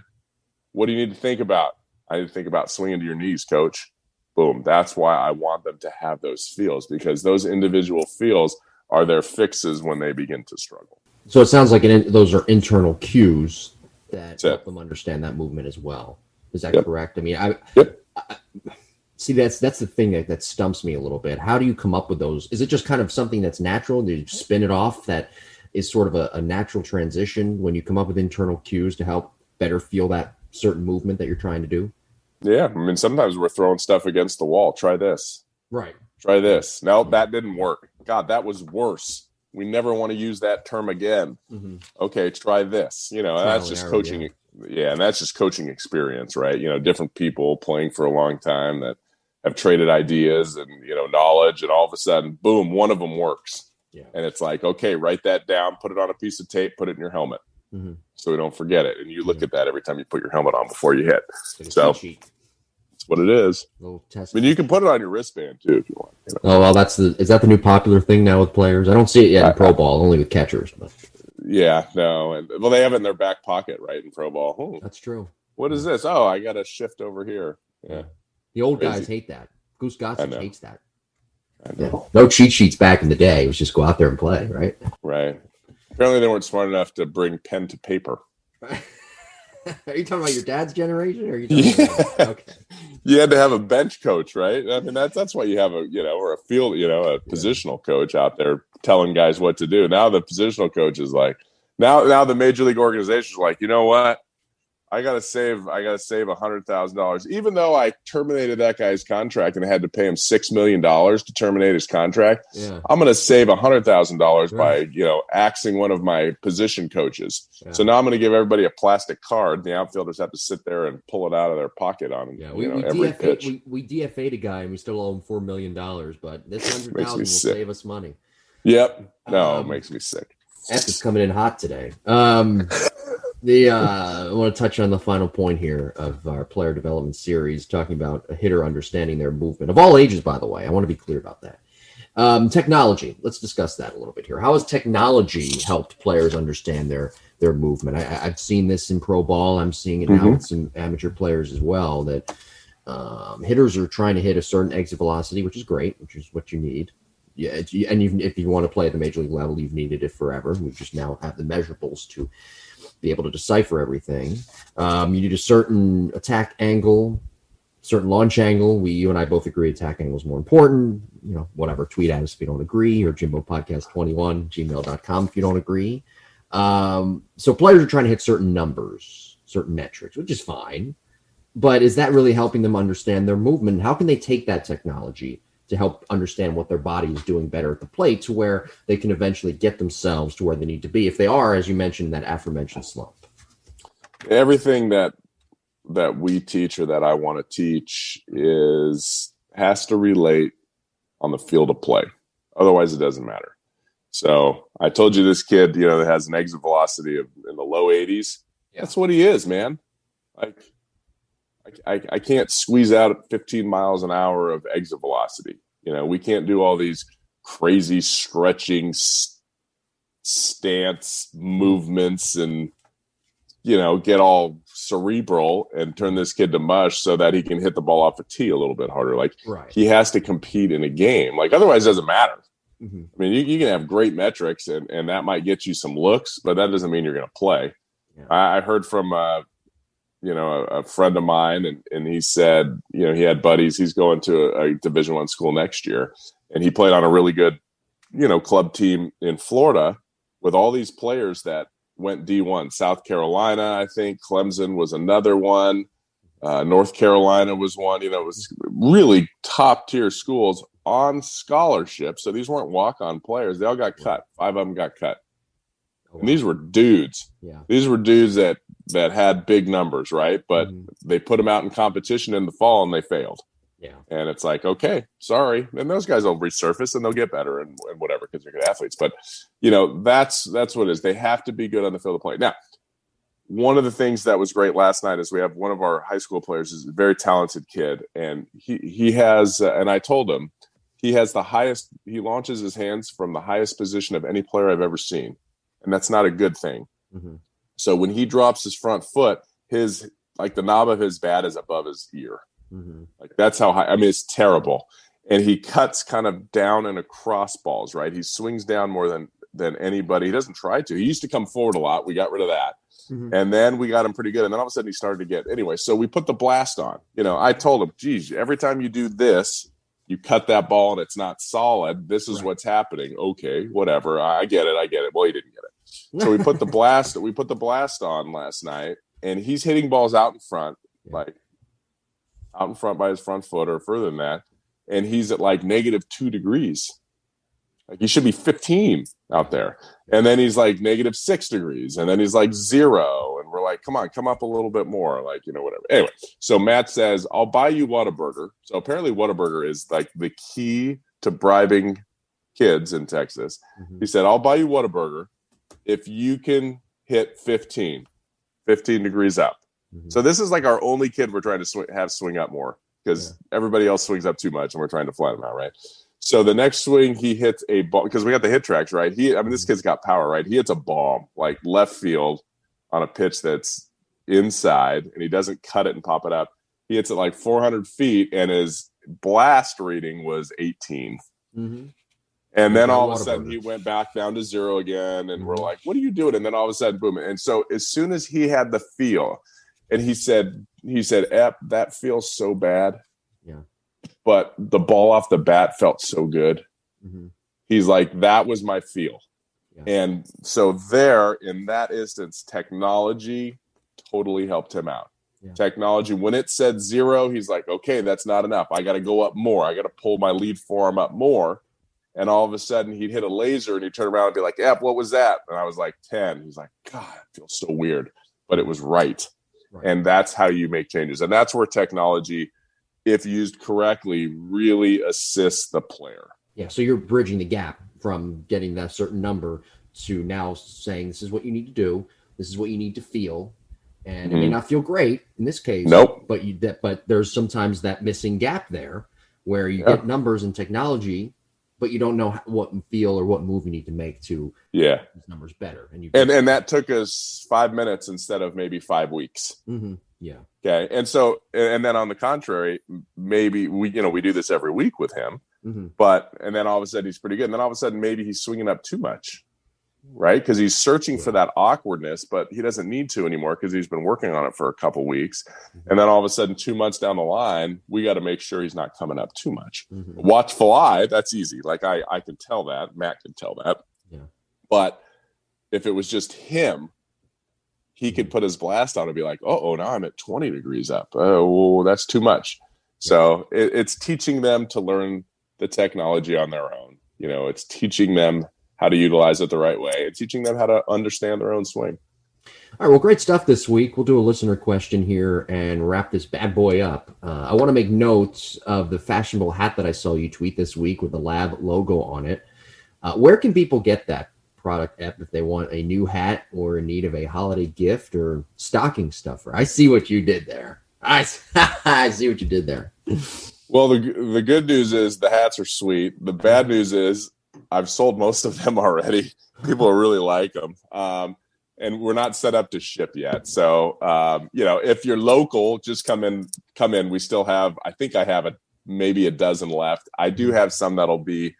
What do you need to think about? I need to think about swinging to your knees, coach. Boom. That's why I want them to have those feels, because those individual feels are their fixes when they begin to struggle. So it sounds like those are internal cues that help them understand that movement as well. Is that correct? I mean, I see, that's the thing that stumps me a little bit. How do you come up with those? Is it just kind of something that's natural? Do you spin it off that is sort of a natural transition when you come up with internal cues to help better feel that certain movement that you're trying to do? Yeah. I mean, sometimes we're throwing stuff against the wall. Try this. Right. Try this. No, that didn't work. God, that was worse. We never want to use that term again. Mm-hmm. Okay, try this. That's just coaching. Yeah, and that's just coaching experience, right? Different people playing for a long time that have traded ideas and, knowledge, and all of a sudden, boom, one of them works. Yeah. And it's like, okay, write that down, put it on a piece of tape, put it in your helmet so we don't forget it. And you look at that every time you put your helmet on before you hit. So that's what it is. I mean, you can put it on your wristband too if you want. Oh, well, is that the new popular thing now with players? I don't see it yet in pro ball, only with catchers. But. Yeah, no. Well, they have it in their back pocket, right, in pro ball. Oh, that's true. What is this? Oh, I got to shift over here. Yeah. The old guys hate that. Goose Gossage hates that. I know. Yeah. No cheat sheets back in the day. It was just go out there and play, right? Right. Apparently they weren't smart enough to bring pen to paper. Are you talking about your dad's generation? Or are you talking about, okay. You had to have a bench coach, right? I mean, that's why you have or a field, a positional coach out there telling guys what to do. Now the positional coach is like, now the major league organization is like, you know what? I gotta save $100,000. Even though I terminated that guy's contract and I had to pay him $6 million to terminate his contract, I'm gonna save $100,000 by axing one of my position coaches. Yeah. So now I'm gonna give everybody a plastic card. The outfielders have to sit there and pull it out of their pocket on every pitch. We DFA'd a guy and we still owe him $4 million, but this $100,000 will save us money. Yep. No, it makes me sick. F is coming in hot today. I want to touch on the final point here of our player development series, talking about a hitter understanding their movement of all ages, by the way. I want to be clear about that. Technology. Let's discuss that a little bit here. How has technology helped players understand their movement? I've seen this in pro ball. I'm seeing it now with some amateur players as well, that hitters are trying to hit a certain exit velocity, which is great, which is what you need. Yeah, and even if you want to play at the major league level, you've needed it forever. We just now have the measurables to be able to decipher everything. You need a certain attack angle, certain launch angle. You and I both agree attack angle is more important. Whatever, tweet at us if you don't agree, or jimbopodcast21, gmail.com if you don't agree. So players are trying to hit certain numbers, certain metrics, which is fine. But is that really helping them understand their movement? How can they take that technology to help understand what their body is doing better at the plate, to where they can eventually get themselves to where they need to be if they are, as you mentioned, that aforementioned slump? Everything that we teach, or that I want to teach, has to relate on the field of play. Otherwise, it doesn't matter. So I told you this kid, that has an exit velocity in the low 80s. That's what he is, man. Like, I can't squeeze out 15 miles an hour of exit velocity. We can't do all these crazy stretching stance movements and get all cerebral and turn this kid to mush so that he can hit the ball off a tee a little bit harder. Like Right. he has to compete in a game. Like otherwise it doesn't matter. Mm-hmm. I mean, you can have great metrics and that might get you some looks, but that doesn't mean you're going to play. Yeah. I heard from, a friend of mine and he said, he had buddies, he's going to a Division I school next year. And he played on a really good, club team in Florida with all these players that went D1. South Carolina, I think. Clemson was another one. North Carolina was one. It was really top-tier schools on scholarship. So these weren't walk-on players. They all got cut. 5 of them got cut. Oh, wow. And these were dudes. Yeah. These were dudes that had big numbers, right? But they put them out in competition in the fall and they failed. Yeah. And it's like, okay, sorry. And those guys will resurface and they'll get better and whatever because they're good athletes. But, that's what it is. They have to be good on the field of play. Now, one of the things that was great last night is we have one of our high school players is a very talented kid. And he has, and I told him, he has the highest, he launches his hands from the highest position of any player I've ever seen. And that's not a good thing. Mm-hmm. So when he drops his front foot, the knob of his bat is above his ear. Mm-hmm. Like that's how high. I mean, it's terrible. And he cuts kind of down and across balls, right? He swings down more than anybody. He doesn't try to. He used to come forward a lot. We got rid of that. Mm-hmm. And then we got him pretty good. And then all of a sudden he started to get anyway. So we put the blast on. I told him, geez, every time you do this, you cut that ball and it's not solid. This is what's happening. Okay, whatever. I get it. Well, he didn't get it. So we put the blast. We put the blast on last night, and he's hitting balls out in front, like out in front by his front foot or further than that, and he's at like -2 degrees. Like he should be 15 out there, and then he's like -6 degrees, and then he's like 0, and we're like, come on, come up a little bit more, like whatever. Anyway, so Matt says, I'll buy you Whataburger. So apparently Whataburger is like the key to bribing kids in Texas. Mm-hmm. He said, I'll buy you Whataburger if you can hit 15 degrees up. Mm-hmm. So this is like our only kid we're trying to have swing up more because everybody else swings up too much and we're trying to flatten him out, right? So the next swing, he hits a ball because we got the hit tracks, right? This kid's got power, right? He hits a bomb like left field on a pitch that's inside and he doesn't cut it and pop it up. He hits it like 400 feet and his blast reading was 18. Mm-hmm. And then all of a sudden he went back down to 0 again. And we're like, what are you doing? And then all of a sudden, boom. And so as soon as he had the feel, and he said, Ep, that feels so bad. Yeah. But the ball off the bat felt so good. Mm-hmm. He's like, that was my feel. Yeah. And so there, in that instance, technology totally helped him out. Yeah. Technology, when it said 0, he's like, okay, that's not enough. I got to go up more. I got to pull my lead forearm up more. And all of a sudden he'd hit a laser and he'd turn around and be like, Ep, what was that? And I was like, 10. He's like, God, it feels so weird. But it was right. And that's how you make changes. And that's where technology, if used correctly, really assists the player. Yeah, so you're bridging the gap from getting that certain number to now saying this is what you need to do, this is what you need to feel. And it may not feel great in this case. Nope. But there's sometimes that missing gap there where you get numbers and technology, but you don't know what feel or what move you need to make to make these numbers better. And that took us 5 minutes instead of maybe 5 weeks. Mm-hmm. Yeah. Okay. And so, and then on the contrary, maybe we do this every week with him, and then all of a sudden he's pretty good. And then all of a sudden, maybe he's swinging up too much, right? Because he's searching for that awkwardness, but he doesn't need to anymore because he's been working on it for a couple weeks. And then all of a sudden, 2 months down the line, we got to make sure he's not coming up too much. Watchful eye, that's easy. Like I can tell that. Matt can tell that. Yeah. But if it was just him, he could put his blast on and be like, oh, now I'm at 20 degrees up. Oh, that's too much. So it's teaching them to learn the technology on their own. It's teaching them how to utilize it the right way and teaching them how to understand their own swing. All right, well, great stuff this week. We'll do a listener question here and wrap this bad boy up. I want to make notes of the fashionable hat that I saw you tweet this week with the Lab logo on it. Where can people get that product if they want a new hat or in need of a holiday gift or stocking stuffer? I see what you did there. I see what you did there. Well, the good news is the hats are sweet. The bad news is I've sold most of them already. People really like them. and we're not set up to ship yet. So, if you're local, just come in. We still have, I think I have maybe a dozen left. I do have some that'll be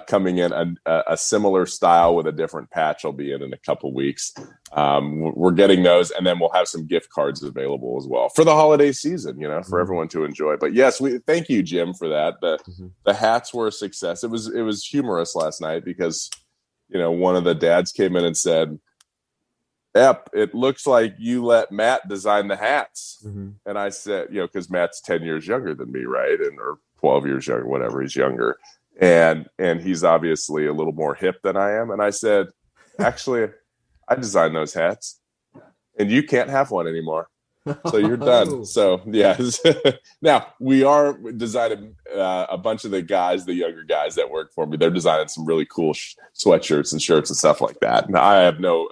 coming in a similar style with a different patch. I'll be in a couple weeks. We're getting those, and then we'll have some gift cards available as well for the holiday season, for everyone to enjoy. But yes, thank you, Jim, for that. The hats were a success. It was humorous last night because, one of the dads came in and said, Ep, it looks like you let Matt design the hats. And I said, because Matt's 10 years younger than me, right? Or 12 years younger, whatever, he's younger. And he's obviously a little more hip than I am. And I said, actually, I designed those hats and you can't have one anymore. So you're done. So, yes. Now, we are designing a bunch of the younger guys that work for me. They're designing some really cool sweatshirts and shirts and stuff like that. And I have no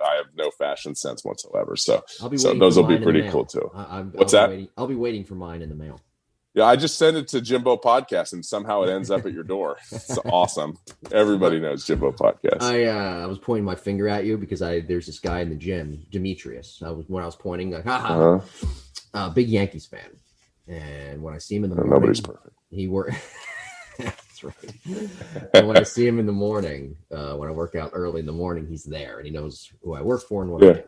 fashion sense whatsoever. So those will be pretty cool too. What's that? I'll be waiting for mine in the mail. Yeah, I just sent it to Jimbo Podcast, and somehow it ends up at your door. It's awesome. Everybody knows Jimbo Podcast. I was pointing my finger at you because there's this guy in the gym, Demetrius. When I was pointing, like, big Yankees fan. And when I see him in the morning, nobody's perfect. That's right. And when I see him in the morning, when I work out early in the morning, he's there, and he knows who I work for and what I do.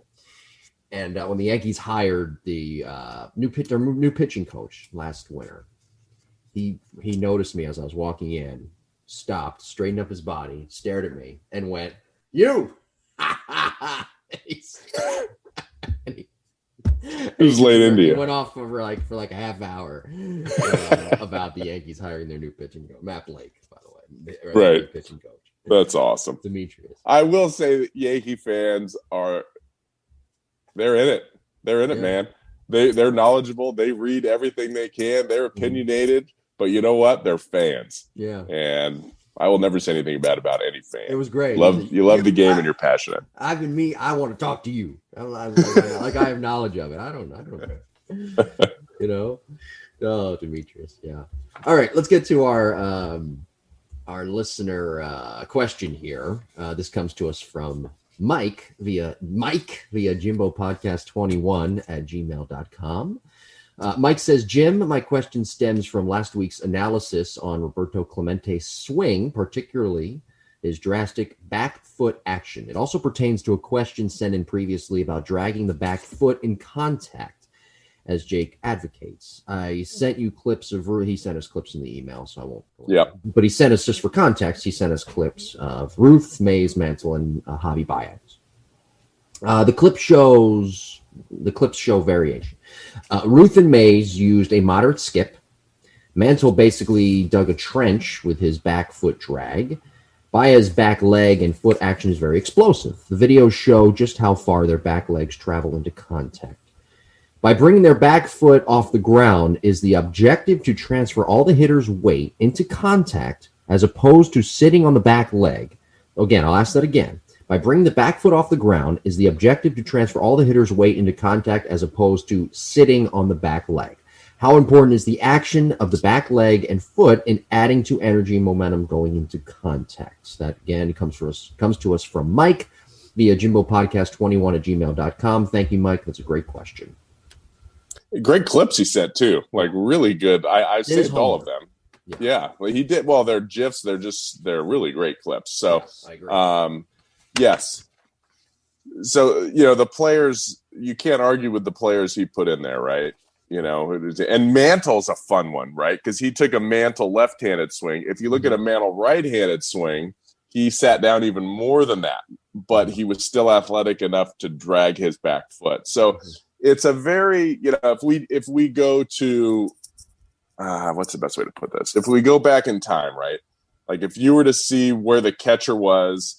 And when the Yankees hired the new pitching coach last winter, he noticed me as I was walking in, stopped, straightened up his body, stared at me, and went, "You!" He was late into you. He went off for like a half hour about the Yankees hiring their new pitching coach, Matt Blake, by the way, right? Pitching coach. That's awesome, Demetrius. I will say that Yankee fans they're in it. They're in it, man. They're knowledgeable. They read everything they can. They're opinionated, but you know what? They're fans. Yeah. And I will never say anything bad about any fan. It was great. You love the game and you're passionate. I want to talk to you. Like I have knowledge of it. I don't know. Oh, Demetrius. Yeah. All right. Let's get to our listener question here. This comes to us from Mike via Jimbo Podcast 21 at gmail.com. Mike says, Jim, my question stems from last week's analysis on Roberto Clemente's swing, particularly his drastic back foot action. It also pertains to a question sent in previously about dragging the back foot in contact, as Jake advocates. I sent you clips of, he sent us clips in the email, so I won't. Yep. But he sent us, just for context, he sent us clips of Ruth, Mays, Mantle, and Javi Baez. The clips show variation. Ruth and Mays used a moderate skip. Mantle basically dug a trench with his back foot drag. Baez's back leg and foot action is very explosive. The videos show just how far their back legs travel into contact. By bringing their back foot off the ground is the objective to transfer all the hitter's weight into contact as opposed to sitting on the back leg. Again, I'll ask that again. By bringing the back foot off the ground is the objective to transfer all the hitter's weight into contact as opposed to sitting on the back leg. How important is the action of the back leg and foot in adding to energy and momentum going into contact? That, again, comes to us from Mike via Jimbo Podcast 21 at gmail.com. Thank you, Mike. That's a great question. Great clips he sent too, like really good. I saved all of them. Yeah. Well, he did. Well, they're GIFs. They're really great clips. So, I agree. Yes. So, the players, you can't argue with the players he put in there, right? And Mantle's a fun one, right? Because he took a Mantle left-handed swing. If you look at a Mantle right-handed swing, he sat down even more than that, but he was still athletic enough to drag his back foot. So it's a very, if we go to, what's the best way to put this? If we go back in time, right? Like if you were to see where the catcher was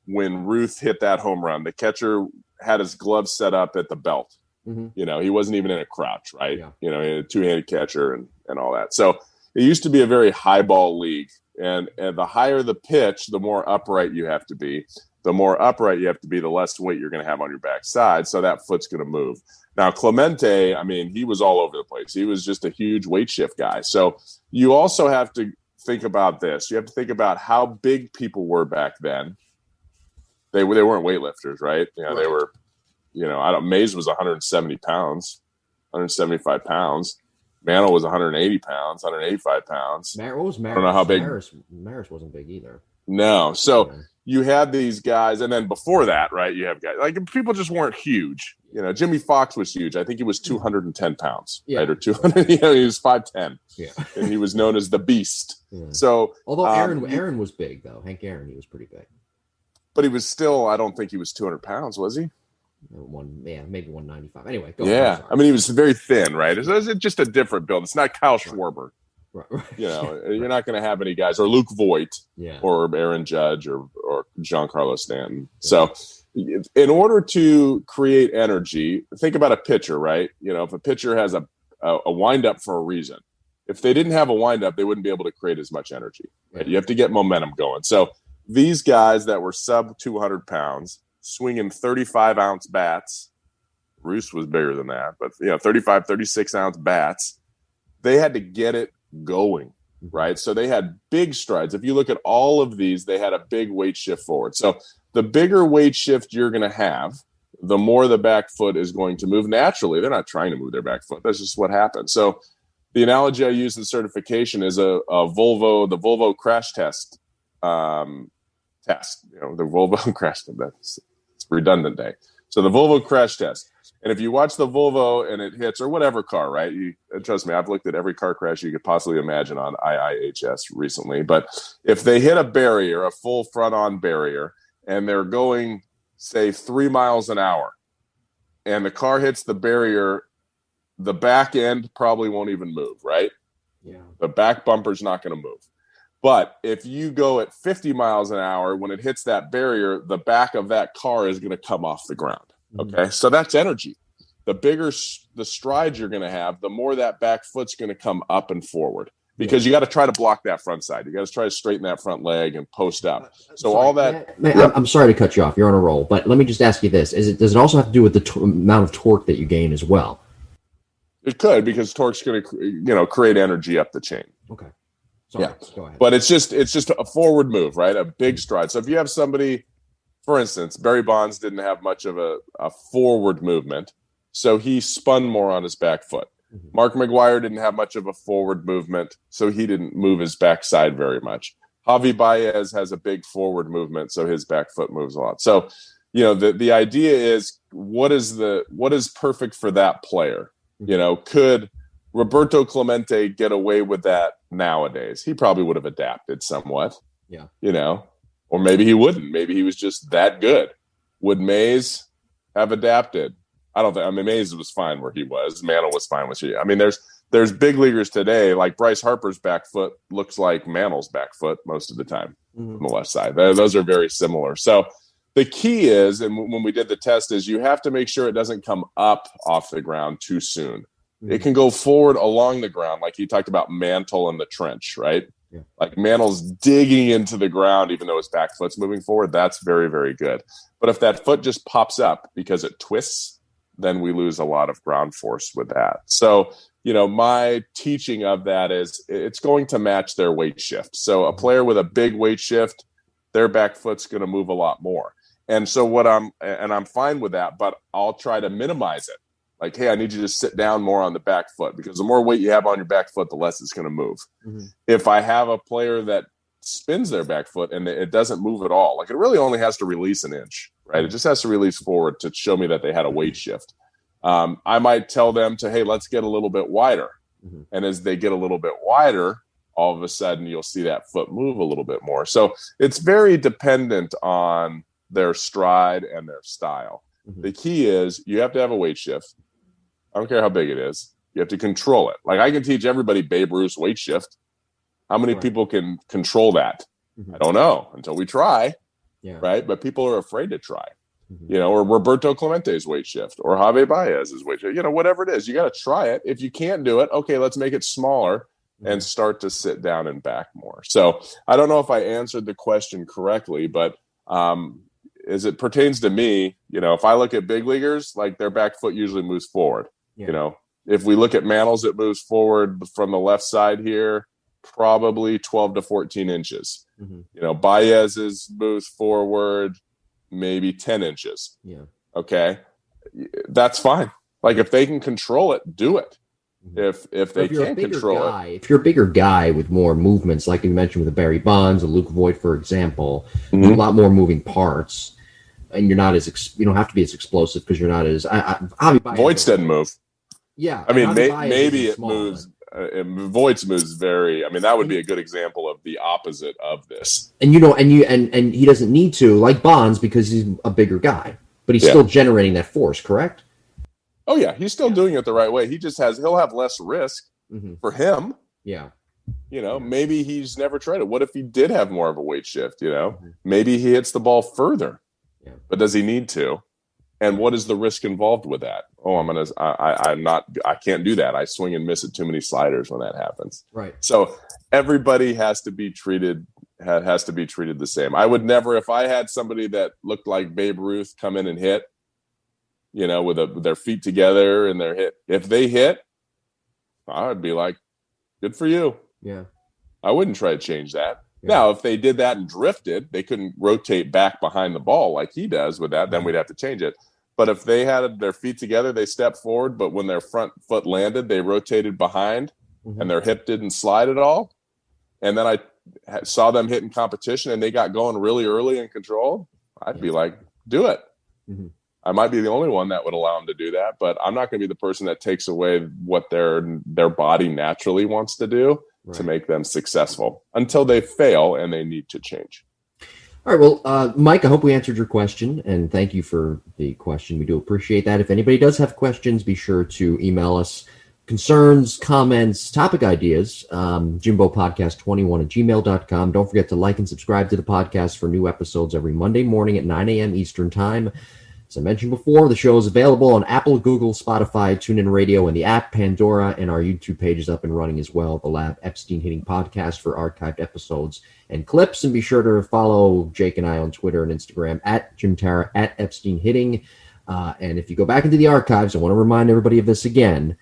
when Ruth hit that home run, the catcher had his gloves set up at the belt. He wasn't even in a crouch, right? Yeah. He had a two-handed catcher and all that. So it used to be a very high ball league. And the higher the pitch, the more upright you have to be. The more upright you have to be, the less weight you're going to have on your backside. So that foot's going to move. Now, Clemente, he was all over the place. He was just a huge weight shift guy. So you also have to think about this. You have to think about how big people were back then. They weren't weightlifters, right? Right. They were Mays was 170 pounds, 175 pounds. Mantle was 180 pounds, 185 pounds. What was Maris? I don't know how big. Maris wasn't big either. No. So you had these guys, and then before that, right, you have guys like people just weren't huge. Jimmy Fox was huge. I think he was 210 pounds, right? Or 200. He was 5'10". Yeah. And he was known as the Beast. Yeah. So although Aaron was big though, Hank Aaron, he was pretty big. But he was still, I don't think he was 200 pounds, was he? Maybe 195. Anyway, go on. I mean, he was very thin, right? It's just a different build. It's not Kyle Schwarber. Right. You're not going to have any guys, or Luke Voigt, or Aaron Judge, or Giancarlo Stanton. Yeah. So, in order to create energy, think about a pitcher, right? If a pitcher has a windup for a reason, if they didn't have a windup, they wouldn't be able to create as much energy. Right? You have to get momentum going. So, these guys that were sub 200 pounds, swinging 35-ounce bats. Bruce was bigger than that, but 35, 36-ounce bats. They had to get it going, right? So they had big strides. If you look at all of these, they had a big weight shift forward. So the bigger weight shift you're going to have, the more the back foot is going to move naturally. They're not trying to move their back foot. That's just what happens. So the analogy I use in certification is the Volvo crash test. The Volvo crash test. That's redundant day. So the Volvo crash test. And if you watch the Volvo and it hits, or whatever car, right? Trust me, I've looked at every car crash you could possibly imagine on IIHS recently. But if they hit a barrier, a full front-on barrier, and they're going, say, 3 miles an hour, and the car hits the barrier, the back end probably won't even move, right? Yeah. The back bumper's not going to move. But if you go at 50 miles an hour, when it hits that barrier, the back of that car is going to come off the ground. Okay, so that's energy. The bigger the strides you're going to have, the more that back foot's going to come up and forward, because you got to try to block that front side. You got to try to straighten that front leg and post up. So all that. I'm sorry to cut you off. You're on a roll, but let me just ask you this: does it also have to do with the amount of torque that you gain as well? It could, because torque's going to create energy up the chain. Okay. Sorry. Go ahead. But it's just a forward move, right? A big stride. So if you have somebody, for instance, Barry Bonds didn't have much of a forward movement, so he spun more on his back foot. Mm-hmm. Mark McGwire didn't have much of a forward movement, so he didn't move his backside very much. Javi Baez has a big forward movement, so his back foot moves a lot. So, the idea is what is perfect for that player? Could Roberto Clemente get away with that nowadays? He probably would have adapted somewhat. Yeah. Or maybe he wouldn't. Maybe he was just that good. Would Mays have adapted? I don't think. I mean, Mays was fine where he was. Mantle was fine with she. I mean, there's big leaguers today, like Bryce Harper's back foot looks like Mantle's back foot most of the time on the left side. Those are very similar. So the key is, and when we did the test, is you have to make sure it doesn't come up off the ground too soon. Mm-hmm. It can go forward along the ground, like you talked about Mantle in the trench, right? Yeah. Like Mantle's digging into the ground, even though his back foot's moving forward. That's very, very good. But if that foot just pops up because it twists, then we lose a lot of ground force with that. So, my teaching of that is it's going to match their weight shift. So a player with a big weight shift, their back foot's going to move a lot more. And so I'm fine with that, but I'll try to minimize it. Like, hey, I need you to sit down more on the back foot, because the more weight you have on your back foot, the less it's going to move. Mm-hmm. If I have a player that spins their back foot and it doesn't move at all, like it really only has to release an inch, right? It just has to release forward to show me that they had a weight shift. I might tell them to, hey, let's get a little bit wider. Mm-hmm. And as they get a little bit wider, all of a sudden you'll see that foot move a little bit more. So it's very dependent on their stride and their style. Mm-hmm. The key is you have to have a weight shift. I don't care how big it is. You have to control it. Like, I can teach everybody Babe Ruth's weight shift. How many people can control that? Mm-hmm. I don't know until we try, right? But people are afraid to try, or Roberto Clemente's weight shift, or Javi Baez's weight shift, whatever it is. You got to try it. If you can't do it, okay, let's make it smaller and start to sit down and back more. So I don't know if I answered the question correctly, but as it pertains to me, if I look at big leaguers, like their back foot usually moves forward. Yeah. If we look at Mantles, it moves forward from the left side here, probably 12 to 14 inches. Mm-hmm. Baez's moves forward maybe 10 inches. Yeah. Okay. that's fine. Like if they can control it, do it. If they can't control it. If you're a bigger guy with more movements, like you mentioned with the Barry Bonds, a Luke Voigt, for example, a lot more moving parts, and you're not as you don't have to be as explosive because you're not as. Voigt's doesn't move. Yeah, I mean, maybe it moves. Voigt's moves very. I mean, that would be a good example of the opposite of this. And and he doesn't need to, like Bonds, because he's a bigger guy, but he's still generating that force, correct? Oh yeah, he's still doing it the right way. He'll have less risk for him. Yeah. Maybe he's never tried it. What if he did have more of a weight shift? Maybe he hits the ball further. Yeah. But does he need to? And what is the risk involved with that? Oh, I can't do that. I swing and miss at too many sliders when that happens. Right. So everybody has to be treated the same. I would never, if I had somebody that looked like Babe Ruth come in and hit, with their feet together and their hit. If they hit, I would be like, good for you. Yeah. I wouldn't try to change that. Yeah. Now, if they did that and drifted, they couldn't rotate back behind the ball like he does with that, then we'd have to change it. But if they had their feet together, they stepped forward, but when their front foot landed, they rotated behind and their hip didn't slide at all. And then I saw them hit in competition and they got going really early and controlled. I'd be like, do it. Mm-hmm. I might be the only one that would allow them to do that, but I'm not going to be the person that takes away what their body naturally wants to do to make them successful until they fail and they need to change. All right. Well, Mike, I hope we answered your question, and thank you for the question. We do appreciate that. If anybody does have questions, be sure to email us concerns, comments, topic ideas, jimbopodcast21@gmail.com. Don't forget to like and subscribe to the podcast for new episodes every Monday morning at 9 a.m. Eastern Time. As I mentioned before, the show is available on Apple, Google, Spotify, TuneIn Radio, and the app Pandora, and our YouTube page is up and running as well, the Lab Epstein Hitting Podcast for archived episodes and clips. And be sure to follow Jake and I on Twitter and Instagram at Jim Tara, at Epstein Hitting. And if you go back into the archives, I want to remind everybody of this again,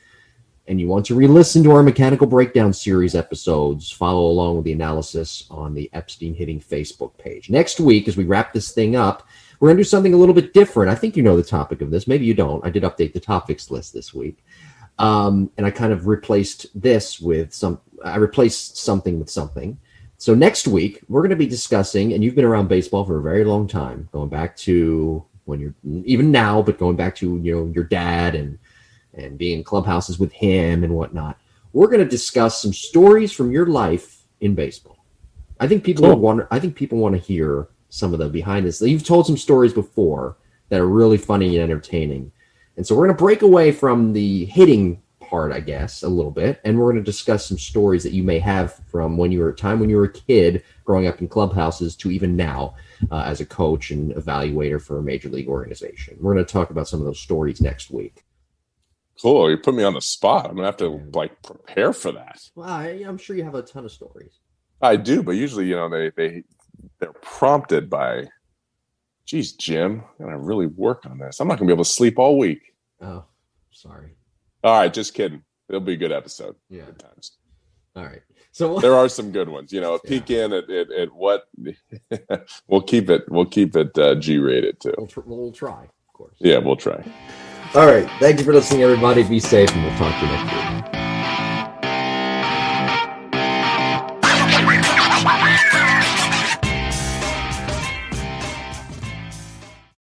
and you want to re-listen to our Mechanical Breakdown series episodes, follow along with the analysis on the Epstein Hitting Facebook page. Next week, as we wrap this thing up, we're going to do something a little bit different. I think you know the topic of this. Maybe you don't. I did update the topics list this week. And I kind of replaced this with something with something. So next week, we're going to be discussing, and you've been around baseball for a very long time, going back to when you're, even now, but going back to, your dad and being in clubhouses with him and whatnot. We're going to discuss some stories from your life in baseball. I think people want to hear some of the behind this. You've told some stories before that are really funny and entertaining. And so we're going to break away from the hitting part, I guess, a little bit. And we're going to discuss some stories that you may have from when you were a kid growing up in clubhouses to even now as a coach and evaluator for a major league organization. We're going to talk about some of those stories next week. Cool. You put me on the spot. I'm going to have to prepare for that. Well, I'm sure you have a ton of stories. I do, but usually, they're prompted by, geez, Jim, I'm going to really work on this. I'm not going to be able to sleep all week. Oh, sorry. All right, just kidding. It'll be a good episode. Yeah. Good times. All right. So there are some good ones. A peek in at what we'll keep it G-rated too. We'll try, of course. Yeah, we'll try. All right. Thank you for listening, everybody. Be safe, and we'll talk to you next week.